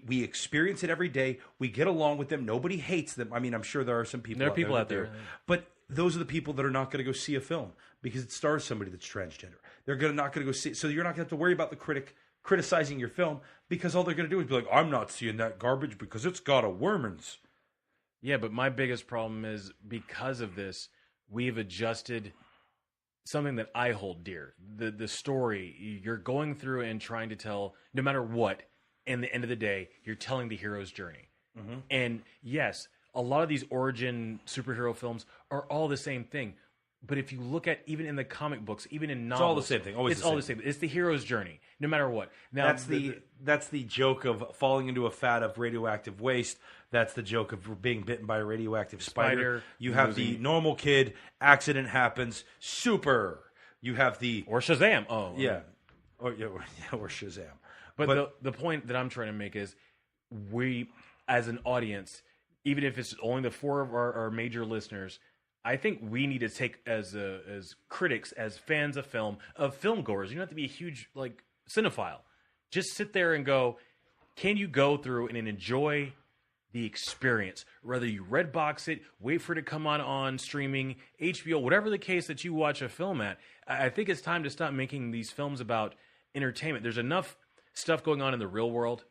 experience it every day. We get along with them. Nobody hates them. I mean, I'm sure there are some people out there. But those are the people that are not going to go see a film because it stars somebody that's transgender. They're not going to go see it. So you're not going to have to worry about the criticizing your film because all they're going to do is be like, I'm not seeing that garbage because it's got a Wormans. Yeah, but my biggest problem is because of this, we've adjusted something that I hold dear. The story you're going through and trying to tell, no matter what, in the end of the day, you're telling the hero's journey. Mm-hmm. And yes, a lot of these origin superhero films are all the same thing. But if you look at even in the comic books, even in novels, it's all the same thing. It's all the same. It's the hero's journey, no matter what. Now that's the joke of falling into a fat of radioactive waste. That's the joke of being bitten by a radioactive spider. You have the normal kid. Accident happens. Super. You have the or Shazam. Oh yeah, or Shazam. But the point that I'm trying to make is we, as an audience, even if it's only the four of our major listeners, I think we need to take as critics, as fans of film goers. You don't have to be a huge cinephile. Just sit there and go, can you go through and enjoy the experience? Whether you Redbox it, wait for it to come on streaming, HBO, whatever the case that you watch a film at. I think it's time to stop making these films about entertainment. There's enough stuff going on in the real world.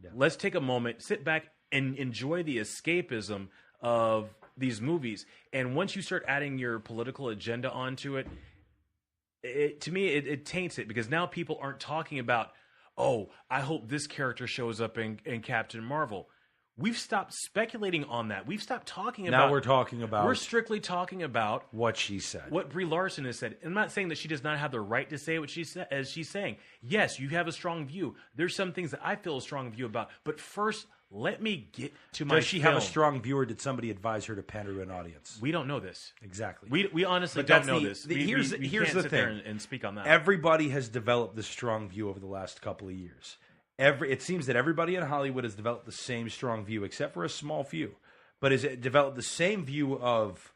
Yeah. Let's take a moment, sit back, and enjoy the escapism of these movies. And once you start adding your political agenda onto it, to me, it taints it because now people aren't talking about, oh, I hope this character shows up in Captain Marvel. We've stopped speculating on that. We've stopped talking about... Now we're talking about... We're strictly talking about... What she said. What Brie Larson has said. I'm not saying that she does not have the right to say what she said, as she's saying. Yes, you have a strong view. There's some things that I feel a strong view about. But first, Let me get to my Does she have a film. strong view, or did somebody advise her to pander to an audience? We don't know this. Exactly. We honestly But don't that's know the- this. the- We here's can't the sit there thing. and speak on that. Everybody has developed this strong view over the last couple of years. It seems that everybody in Hollywood has developed the same strong view, except for a small few. But has it developed the same view of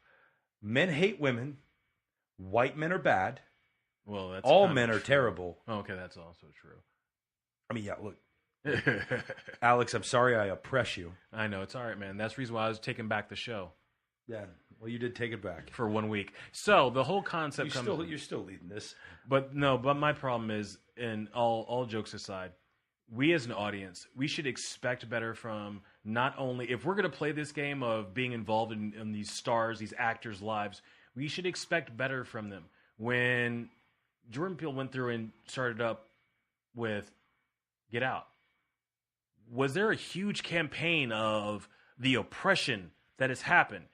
men hate women, white men are bad, well, that's all kind men of are true. terrible. Oh, okay, that's also true. I mean, yeah, look, Alex, I'm sorry I oppress you. I know, it's all right, man. That's the reason why I was taking back the show Yeah, well, you did take it back. for 1 week. So the whole concept You're still leading this. But my problem is, and all jokes aside, we as an audience, we should expect better from not only, if we're going to play this game of being involved in these stars, these actors' lives, we should expect better from them. When Jordan Peele went through and started up with Get Out, was there a huge campaign of the oppression that has happened?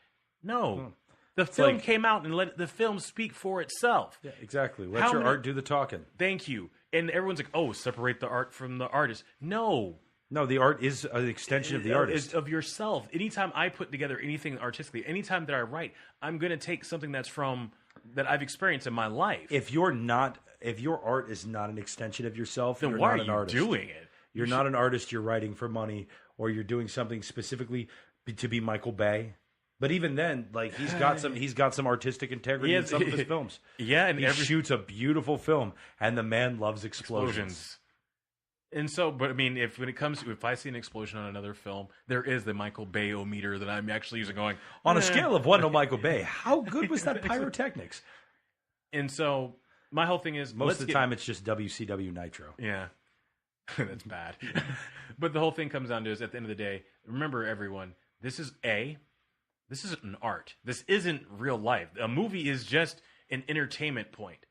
No. The film like- came out and let the film speak for itself. Yeah, exactly. Let How your many- art do the talking. Thank you. And everyone's like, oh, separate the art from the artist. No. No, the art is an extension of the artist. It's of yourself. Anytime I put together anything artistically, anytime that I write, I'm going to take something that I've experienced in my life. If your art is not an extension of yourself, then you're why not are an you artist. doing it? You're not an artist. You're writing for money, or you're doing something specifically to be Michael Bay. But even then, like he's got some artistic integrity in some of his films. Yeah, and He shoots a beautiful film, and the man loves explosions. And so, but I mean, if I see an explosion on another film, there is the Michael Bay-o-meter that I'm actually using going, On a scale of 1 to Michael Bay, how good was that pyrotechnics? And so my whole thing is, Most of the time, it's just WCW Nitro. yeah, that's bad. But the whole thing comes down to is, at the end of the day, remember everyone, this isn't an art. This isn't real life. A movie is just an entertainment point.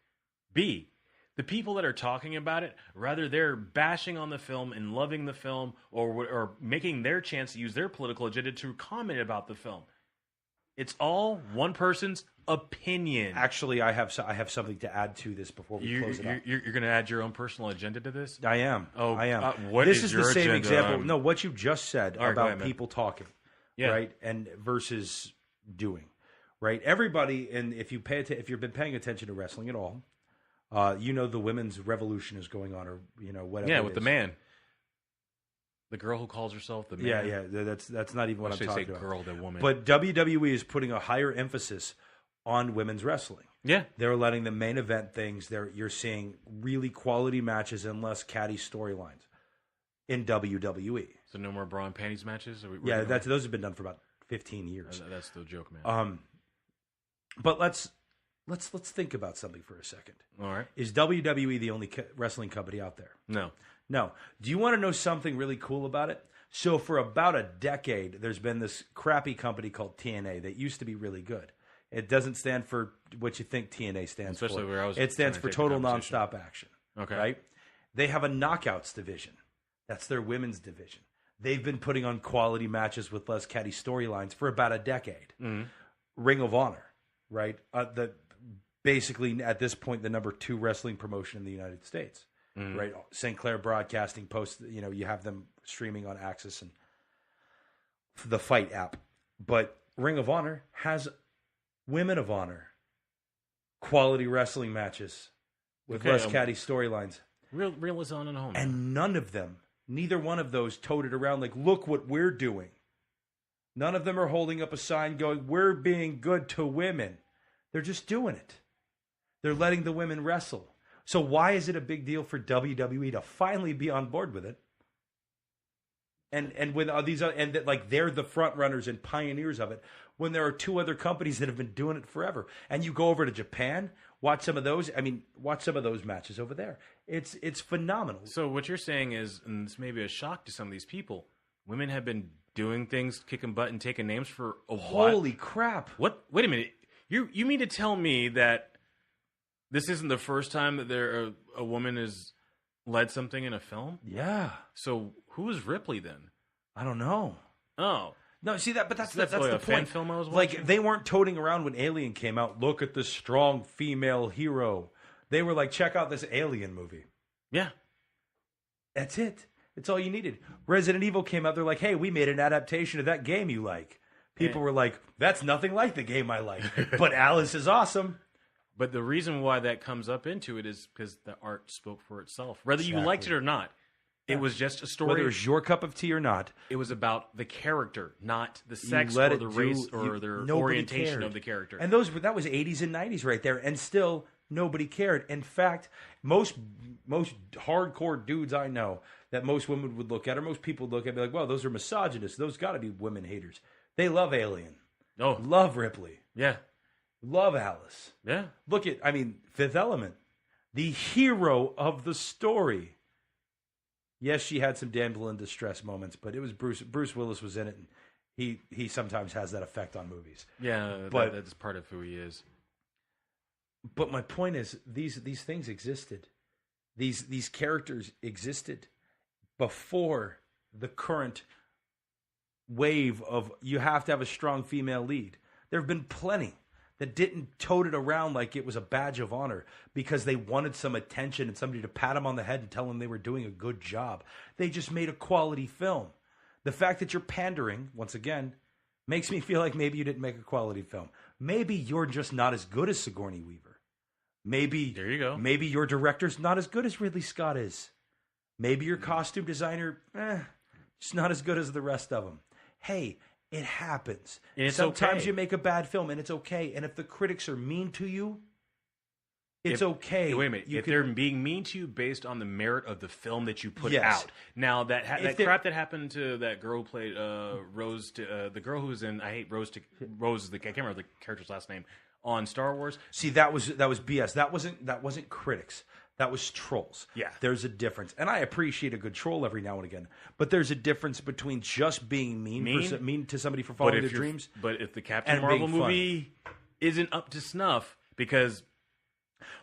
B, the people that are talking about it, rather they're bashing on the film and loving the film, or making their chance to use their political agenda to comment about the film. It's all one person's opinion. Actually, I have something to add to this before we close it out. You're going to add your own personal agenda to this? I am. Oh, I am. This is your the same agenda? example. No, what you just said All right, go about ahead, man. people talking, Yeah. right, and versus doing, right? Everybody, and if you've been paying attention to wrestling at all, the women's revolution is going on, or whatever. Yeah, it with the is. man. The girl who calls herself the man. Yeah. That's not even what I'm talking about. Girl, the woman. But WWE is putting a higher emphasis on women's wrestling. yeah. They're letting the main event things. You're seeing really quality matches and less catty storylines in WWE. So no more bra and panties matches? Yeah, those have been done for about 15 years. That's the joke, man. But let's think about something for a second. All right. Is WWE the only wrestling company out there? No. No. Do you want to know something really cool about it? So for about a decade, there's been this crappy company called TNA that used to be really good. It doesn't stand for what you think TNA stands Especially for. where I was It stands trying to for take the Total conversation. Nonstop Action. Okay. Right? They have a Knockouts division. That's their women's division. They've been putting on quality matches with less catty storylines for about a decade. Mm-hmm. Ring of Honor, right? Basically, at this point, the number 2 wrestling promotion in the United States, right? St. Clair Broadcasting posts, you have them streaming on Axis and the Fight app. But Ring of Honor has Women of Honor, quality wrestling matches with less catty storylines. Real is on and home. And none of them, neither one of those toted around like, look what we're doing. None of them are holding up a sign going, we're being good to women. They're just doing it. They're letting the women wrestle. So why is it a big deal for WWE to finally be on board with it? And when they're the front runners and pioneers of it, when there are 2 other companies that have been doing it forever. And you go over to Japan, watch some of those matches over there. It's phenomenal. So what you're saying is, and this may be a shock to some of these people, women have been doing things, kicking butt and taking names for a while. Holy crap. What? Wait a minute. You mean to tell me that this isn't the first time that a woman has led something in a film? Yeah. So who is Ripley then? I don't know. Oh. No, see that, but that's That's the like a fan point. film I was watching? Like they weren't toting around when Alien came out. Look at the strong female hero. They were like, check out this Alien movie. Yeah. That's it. It's all you needed. Resident Evil came out. They're like, hey, we made an adaptation of that game you like. People were like, that's nothing like the game I like. But Alice is awesome. But the reason why that comes up into it is because the art spoke for itself. Whether you liked it or not, it was just a story. Whether it was your cup of tea or not. It was about the character, not the sex or the race or the orientation of the character. And that was 80s and 90s right there. And still, nobody cared. In fact, most hardcore dudes I know that most women would look at, or most people would look at, be like, well, those are misogynists. Those got to be women haters. They love Alien. Oh. Love Ripley. Yeah. Love Alice. Yeah. Look at, Fifth Element. The hero of the story. Yes, she had some damsel in distress moments, but it was Bruce Willis was in it, and he sometimes has that effect on movies. Yeah, but that's part of who he is. But my point is, these things existed. These characters existed before the current wave of you have to have a strong female lead. There have been plenty that didn't tote it around like it was a badge of honor because they wanted some attention and somebody to pat them on the head and tell them they were doing a good job. They just made a quality film. The fact that you're pandering, once again, makes me feel like maybe you didn't make a quality film. Maybe you're just not as good as Sigourney Weaver. Maybe there you go. Maybe your director's not as good as Ridley Scott is. Maybe your costume designer, just not as good as the rest of them. Hey, it happens. And sometimes okay. you make a bad film, and it's okay. And if the critics are mean to you, it's okay. Wait a minute. If they're being mean to you based on the merit of the film that you put Yes. out. Now, that crap that happened to that girl who played Rose, the girl who's in, I hate Rose, Rose, I can't remember the character's last name, on Star Wars. See, that was BS. That wasn't critics. That was trolls. Yeah. There's a difference. And I appreciate a good troll every now and again. But there's a difference between just being mean to somebody for following their dreams. But if the Captain Marvel movie isn't up to snuff, because...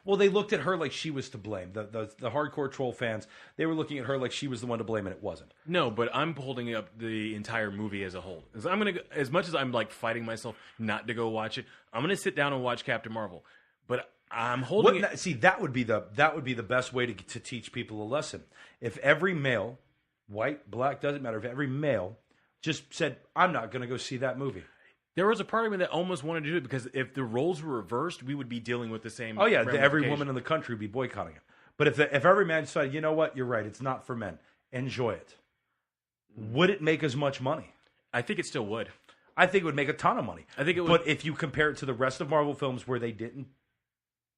Well, they looked at her like she was to blame. The hardcore troll fans, they were looking at her like she was the one to blame, and it wasn't. No, but I'm holding up the entire movie as a whole. As much as I'm like fighting myself not to go watch it, I'm going to sit down and watch Captain Marvel. But I'm holding it. See, that would be the best way to teach people a lesson. If every male, white, black, doesn't matter, if every male just said, I'm not going to go see that movie. There was a part of me that almost wanted to do it because if the roles were reversed, we would be dealing with the same. Oh yeah, every woman in the country would be boycotting it. But if every man decided, you know what, you're right, it's not for men, enjoy it. Would it make as much money? I think it still would. I think it would make a ton of money. I think it would. But if you compare it to the rest of Marvel films where they didn't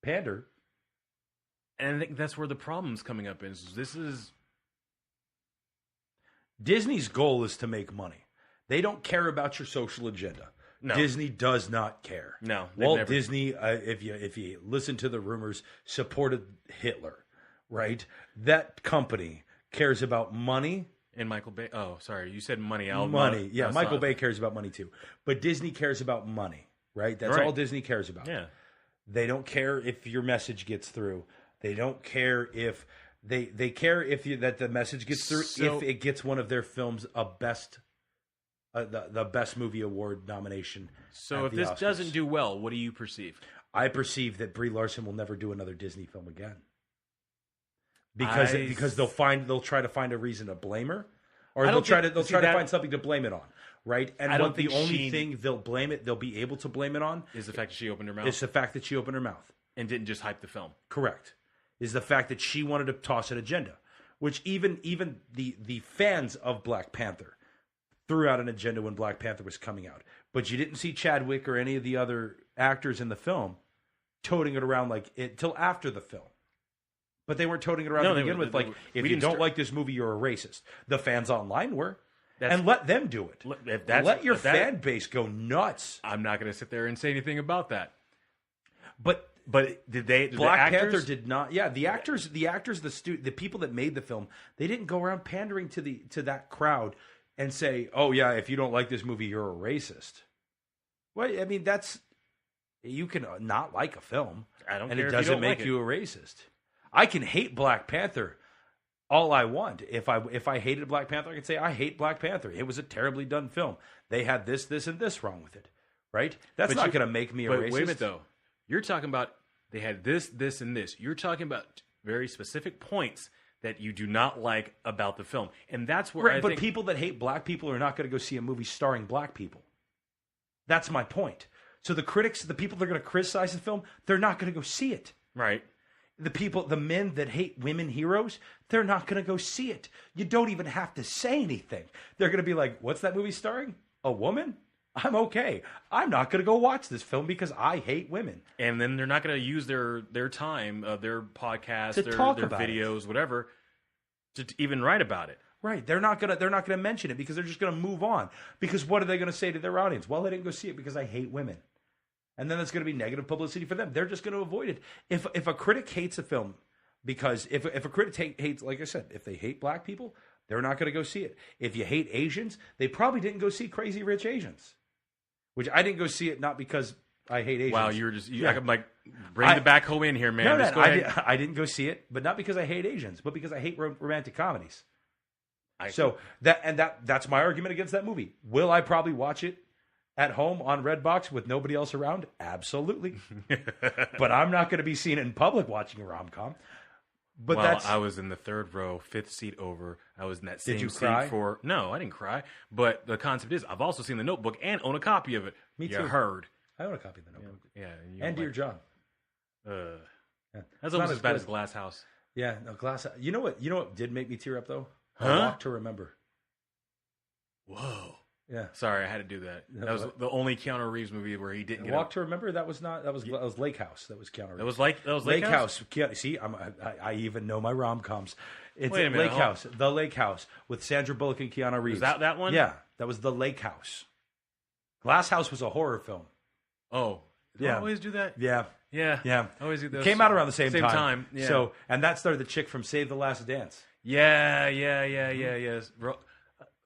pander, and I think that's where the problem's coming up is. Disney's goal is to make money. They don't care about your social agenda. No. Disney does not care. No, Walt Disney, if you listen to the rumors, supported Hitler, right? That company cares about money. And Michael Bay. Oh, sorry, you said money. Money, yeah. Michael Bay cares about money too, but Disney cares about money, right? That's all Disney cares about. Yeah. They don't care if your message gets through. They don't care if they care that the message gets through if it gets one of their films the best movie award nomination. So if this Oscars. doesn't do well, what do you perceive? I perceive that Brie Larson will never do another Disney film again. Because they'll try to find a reason to blame her, or they'll try to find something to blame it on, right? And the only thing they'll be able to blame it on is the fact that she opened her mouth. It's the fact that she opened her mouth and didn't just hype the film. Correct. Is the fact that she wanted to toss an agenda, which even the fans of Black Panther threw out an agenda when Black Panther was coming out. But you didn't see Chadwick or any of the other actors in the film toting it around like it till after the film. But they weren't toting it around to begin with. If you don't like this movie, you're a racist. The fans online were. And let them do it. Let your fan base go nuts. I'm not going to sit there and say anything about that. But did they? Black Panther did not. Yeah, the actors, the people that made the film, they didn't go around pandering to that crowd and say, "Oh yeah, if you don't like this movie, you're a racist." Well, I mean, you can not like a film, and it doesn't make you a racist. I can hate Black Panther all I want. If I hated Black Panther, I could say I hate Black Panther. It was a terribly done film. They had this, and this wrong with it, right? That's not going to make me a racist. Wait a minute, though. You're talking about they had this, and this. You're talking about very specific points that you do not like about the film. And that's where I but think... people that hate black people are not going to go see a movie starring black people. That's my point. So the critics, the people that are going to criticize the film, they're not going to go see it. Right. The men that hate women heroes, they're not going to go see it. You don't even have to say anything. They're going to be like, what's that movie starring? A woman? I'm okay. I'm not going to go watch this film because I hate women. And then they're not going to use their time, their podcast, their videos, whatever, to even write about it. Right. They're not gonna mention it because they're just gonna move on. Because what are they gonna say to their audience? Well, I didn't go see it because I hate women. And then that's gonna be negative publicity for them. They're just gonna avoid it. If a critic hates a film, because if a critic hates, like I said, if they hate black people, they're not gonna go see it. If you hate Asians, they probably didn't go see Crazy Rich Asians. Which I didn't go see it not because I hate Asians. Wow, I'm like, bring the backhoe in here, man. No, I didn't go see it, but not because I hate Asians, but because I hate romantic comedies. That's my argument against that movie. Will I probably watch it at home on Redbox with nobody else around? Absolutely. But I'm not going to be seen in public watching a rom-com. But I was in the third row, fifth seat over. I was in that same Did you seat cry? No, I didn't cry. But the concept is, I've also seen The Notebook and own a copy of it. Me You too. heard. I own a copy of The Notebook. Yeah. And Dear John. That's It's almost not as bad good. as Glass House. Yeah, no, Glass. You know what did make me tear up though? Huh? A Walk to Remember. Whoa. Yeah. Sorry, I had to do that. That was the only Keanu Reeves movie where he didn't get Walk to Remember. That was Lake House. That was Keanu Reeves. That was Lake House. See, I even know my rom-coms. It's Wait a minute, Lake House. The Lake House with Sandra Bullock and Keanu Reeves. Was that one? Yeah, that was The Lake House. Glass House was a horror film. Oh, did I always do that? Yeah. I always do those. Came out around the same time. Yeah. So, and that started the chick from Save the Last Dance. Yeah.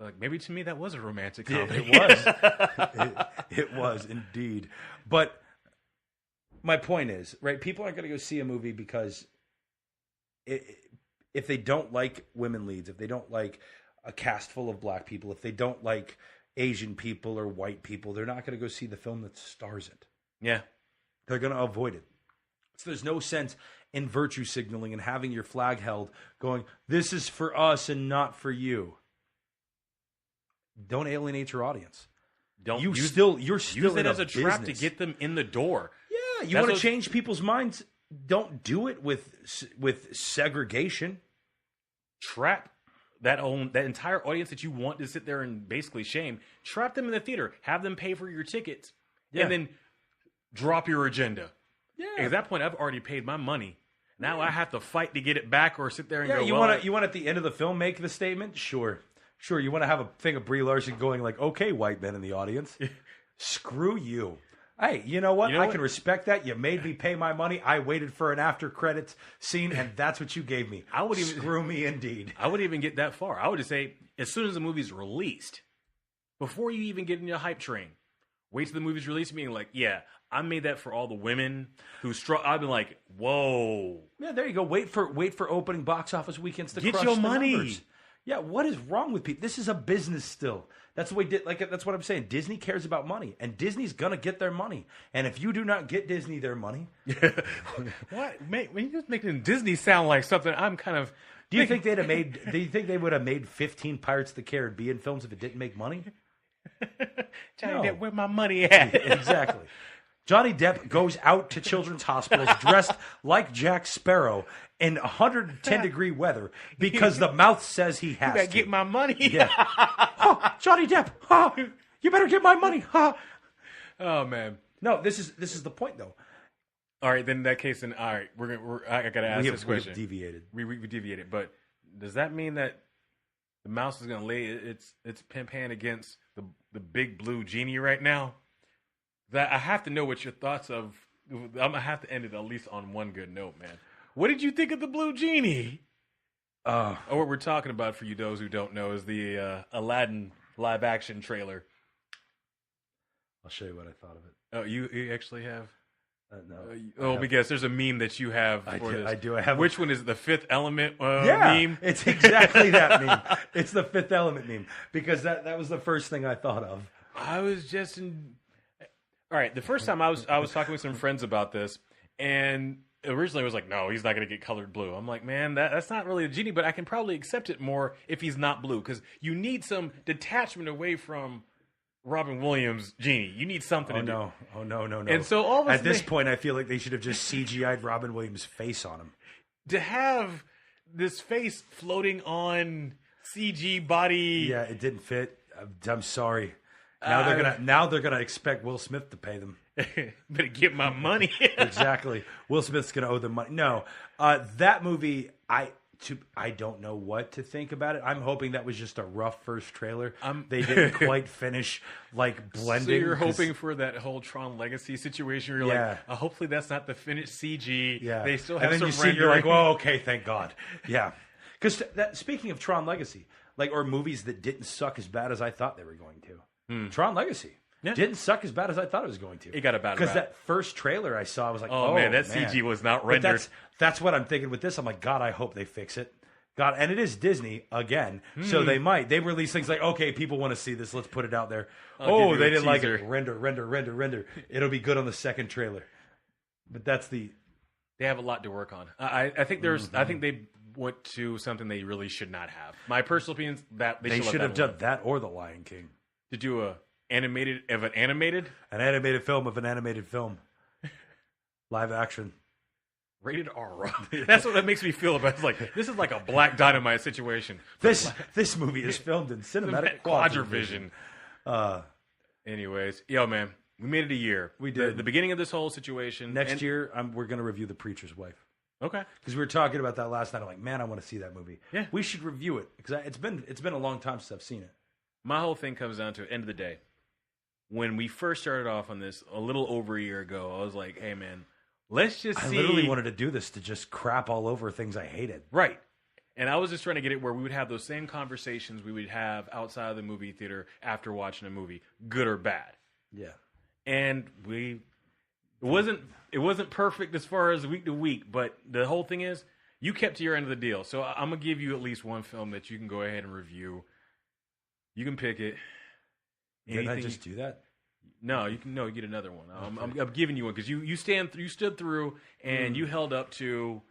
Like maybe to me that was a romantic comedy. It was. it was indeed. But my point is, right? People aren't going to go see a movie because if they don't like women leads, if they don't like a cast full of black people, if they don't like Asian people or white people, they're not going to go see the film that stars it. Yeah. They're going to avoid it. So there's no sense in virtue signaling and having your flag held going, this is for us and not for you. Don't alienate your audience. You're still use in it as a trap business. to get them in the door. Yeah, you want to change people's minds. Don't do it with segregation. Trap that entire audience that you want to sit there and basically shame. Trap them in the theater. Have them pay for your tickets, and then drop your agenda. Yeah. At that point, I've already paid my money. Now I have to fight to get it back, or sit there and go. You want at the end of the film make the statement? Sure. You want to have a thing of Brie Larson going like, "Okay, white men in the audience, screw you." Hey, you know what? I can respect that. You made me pay my money. I waited for an after credits scene, and that's what you gave me. Screw me indeed. I wouldn't even get that far. I would just say, as soon as the movie's released, before you even get in your hype train, wait till the movie's released, being like, yeah, I made that for all the women who I've been like, whoa. Yeah, there you go. Wait for opening box office weekends to get crush your the money. Numbers. Yeah, what is wrong with people? This is a business still. That's the way. That's what I'm saying. Disney cares about money, and Disney's gonna get their money. And if you do not get Disney their money, what? You're just making Disney sound like something I'm kind of. Do you think they would have made 15 Pirates of the Caribbean films if it didn't make money? Johnny Depp, where my money at? Exactly. Johnny Depp goes out to children's hospitals dressed like Jack Sparrow in 110-degree weather because the mouth says he has to. Get my money. Yeah. Johnny Depp. You better get my money. Oh man. No, this is the point though. All right, then in that case, I gotta ask this question. We deviated. We deviated, but does that mean that the mouse is gonna lay its pimp hand against the big blue genie right now? That I have to know what your thoughts of. I'm gonna have to end it at least on one good note, man. What did you think of the blue genie? Or what we're talking about, for you those who don't know, is the Aladdin live action trailer. I'll show you what I thought of it. Oh, you actually have? No. Because there's a meme that you have. I do. I have. Which one is it? The Fifth Element meme? It's exactly that meme. It's the Fifth Element meme because that was the first thing I thought of. I was just in. All right, the first time I was talking with some friends about this, and originally was like, no, he's not going to get colored blue. I'm like, man, that's not really a genie, but I can probably accept it more if he's not blue, because you need some detachment away from Robin Williams' genie. You need something to do. Oh, no. And so all of a At sudden, this point, I feel like they should have just CGI'd Robin Williams' face on him. to have this face floating on CG body. Yeah, it didn't fit. I'm sorry. Now they're gonna expect Will Smith to pay them. Better get my money. Exactly. Will Smith's gonna owe them money. No, that movie, I don't know what to think about it. I'm hoping that was just a rough first trailer. They didn't quite finish like blending. So you're hoping for that whole Tron Legacy situation where you're like, hopefully that's not the finished CG. Yeah. They still have and then some you see, you're like, well, okay, thank God. Yeah. Because speaking of Tron Legacy, or movies that didn't suck as bad as I thought they were going to. Tron Legacy didn't suck as bad as I thought it was going to. It got about because that first trailer I saw, I was like, oh man, that CG was not rendered. That's what I'm thinking with this. I'm like, God, I hope they fix it. God, and it is Disney again, so they might. They release things like, okay, people want to see this, let's put it out there. Oh, they didn't like it. Render. It'll be good on the second trailer. But they have a lot to work on. I think I think they went to something they really should not have. My personal opinion is that they should have done that or The Lion King. To do an animated film of an animated film, live action, rated R. That's what that makes me feel about. It's like this is like a Black Dynamite situation. This movie is filmed in cinematic quadrivision. Anyways, yo man, we made it a year. We did the beginning of this whole situation. Next year, we're going to review The Preacher's Wife. Okay, because we were talking about that last night. I'm like, man, I want to see that movie. Yeah, we should review it because it's been a long time since I've seen it. My whole thing comes down to, end of the day, when we first started off on this a little over a year ago, I was like, hey, man, let's just see. I literally wanted to do this to just crap all over things I hated. Right. And I was just trying to get it where we would have those same conversations we would have outside of the movie theater after watching a movie, good or bad. Yeah. And it wasn't perfect as far as week to week, but the whole thing is, you kept to your end of the deal. So I'm going to give you at least one film that you can go ahead and review. You can pick it. Didn't I just do that? No, you can. No, you get another one. Okay. I'm giving you one because you stood through and you held up to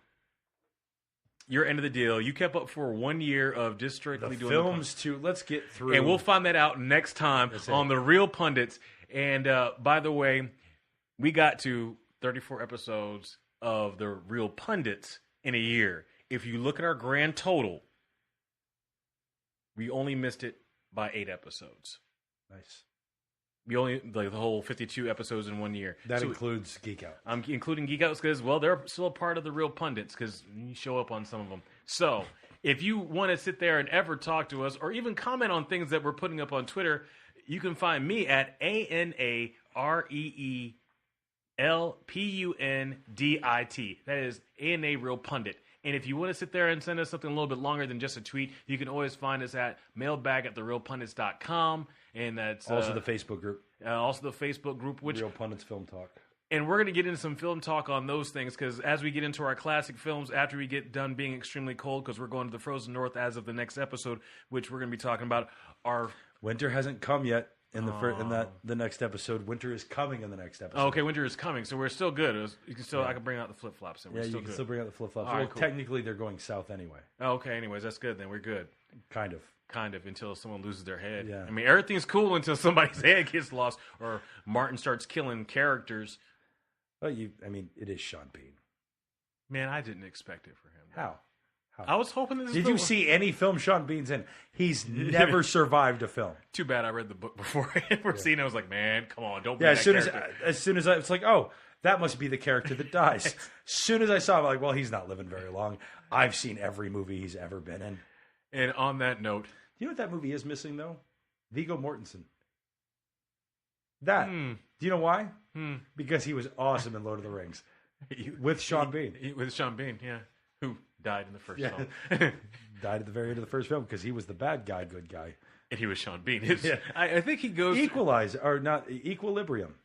your end of the deal. You kept up for 1 year of just strictly doing films too. Let's get through, and we'll find that out next time on the Reel Pundits. And by the way, we got to 34 episodes of the Reel Pundits in a year. If you look at our grand total, we only missed it by 8 episodes. Nice. We only the whole 52 episodes in 1 year. That includes Geek Out. I'm including Geek Outs because, well, they're still a part of the Reel Pundits because you show up on some of them. So if you want to sit there and ever talk to us or even comment on things that we're putting up on Twitter, you can find me at ANAREELPUNDIT. That is ANA Reel Pundit. And if you want to sit there and send us something a little bit longer than just a tweet, you can always find us at mailbag@thereelpundits.com. And that's also the Facebook group. Which Reel Pundits Film Talk. And we're going to get into some film talk on those things because as we get into our classic films, after we get done being extremely cold, because we're going to the frozen north as of the next episode, which we're going to be talking about our winter hasn't come yet. The next episode, winter is coming in the next episode. Oh, okay, winter is coming, so we're still good. I can bring out the flip flops, and we're still you can good. Still bring out the flip flops. Well, right, cool. Technically, they're going south anyway. Oh, okay, anyways, that's good. Then we're good. Kind of until someone loses their head. Yeah. I mean, everything's cool until somebody's head gets lost or Martin starts killing characters. Well, it is Sean Bean. Man, I didn't expect it for him. How? I was hoping this. Did you see any film Sean Bean's in? He's never survived a film. Too bad I read the book before I seen it. I was like, man, come on, don't be that character. As soon as I was like, oh, that must be the character that dies. As soon as I saw him, I'm like, well, he's not living very long. I've seen every movie he's ever been in. And on that note, you know what that movie is missing though? Viggo Mortensen. Do you know why? Because he was awesome in Lord of the Rings with Sean Bean. With Sean Bean, yeah. Who died in the first film. Died at the very end of the first film because he was the bad guy, good guy. And he was Sean Bean. I think he goes... Equilibrium.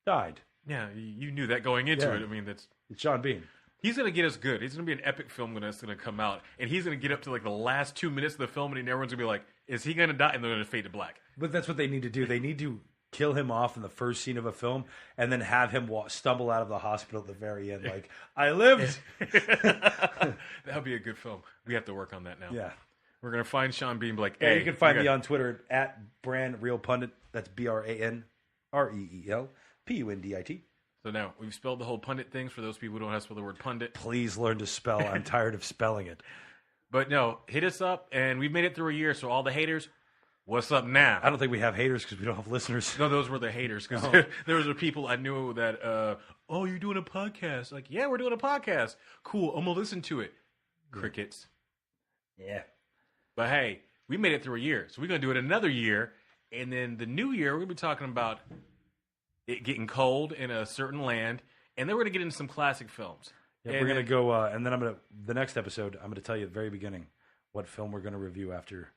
Died. Yeah, you knew that going into it. I mean, it's Sean Bean. He's going to get us good. He's going to be an epic film when it's going to come out. And he's going to get up to like the last 2 minutes of the film and everyone's going to be like, is he going to die? And they're going to fade to black. But that's what they need to do. They need to kill him off in the first scene of a film, and then have him stumble out of the hospital at the very end, like, I lived. That would be a good film. We have to work on that now. Yeah. We're going to find Sean Bean, like, Yeah, hey. you can find me on Twitter at Brand Reel Pundit. That's BRANREELPUNDIT. So now, we've spelled the whole pundit things for those people who don't know how to spell the word pundit. Please learn to spell. I'm tired of spelling it. But no, hit us up, and we've made it through a year, so all the haters, what's up now? I don't think we have haters because we don't have listeners. No, those were the haters, because there was people I knew that, oh, you're doing a podcast. Like, yeah, we're doing a podcast. Cool, I'm going to listen to it. Crickets. Yeah. But hey, we made it through a year, so we're going to do it another year, and then the new year, we're going to be talking about it getting cold in a certain land, and then we're going to get into some classic films. Yeah, we're going to go, and then the next episode, I'm going to tell you at the very beginning what film we're going to review after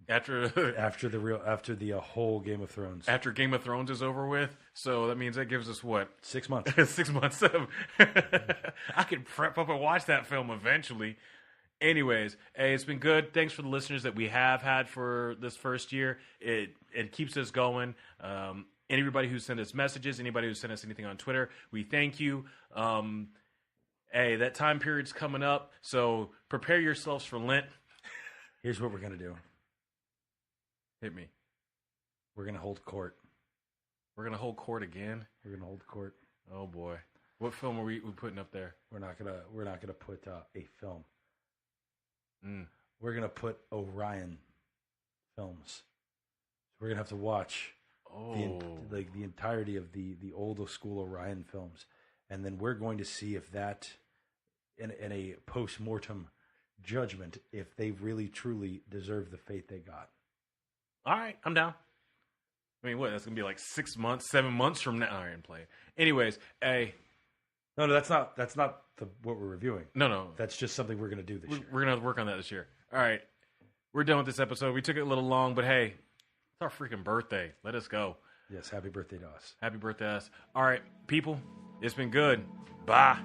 the whole Game of Thrones. After Game of Thrones is over with, so that means that gives us what? 6 months. 6 months of I can prep up and watch that film eventually. Anyways, hey, it's been good. Thanks for the listeners that we have had for this first year. It keeps us going. Anybody who sent us messages, anybody who sent us anything on Twitter, we thank you. Hey, that time period's coming up, so prepare yourselves for Lent. Here's what we're going to do. Hit me. We're going to hold court. We're going to hold court again? We're going to hold court. Oh, boy. What film are we putting up there? We're not gonna put a film. Mm. We're going to put Orion films. We're going to have to watch the entirety of the old school Orion films, and then we're going to see if that, in a post-mortem judgment, if they really truly deserve the fate they got. All right, I'm down. I mean, what? That's gonna be like 6 months, 7 months from now. All right, play. Anyways, hey. No, that's not what we're reviewing. No. That's just something we're gonna do this year. We're gonna work on that this year. All right, we're done with this episode. We took it a little long, but hey, it's our freaking birthday. Let us go. Yes, happy birthday to us. Happy birthday to us. All right, people, it's been good. Bye.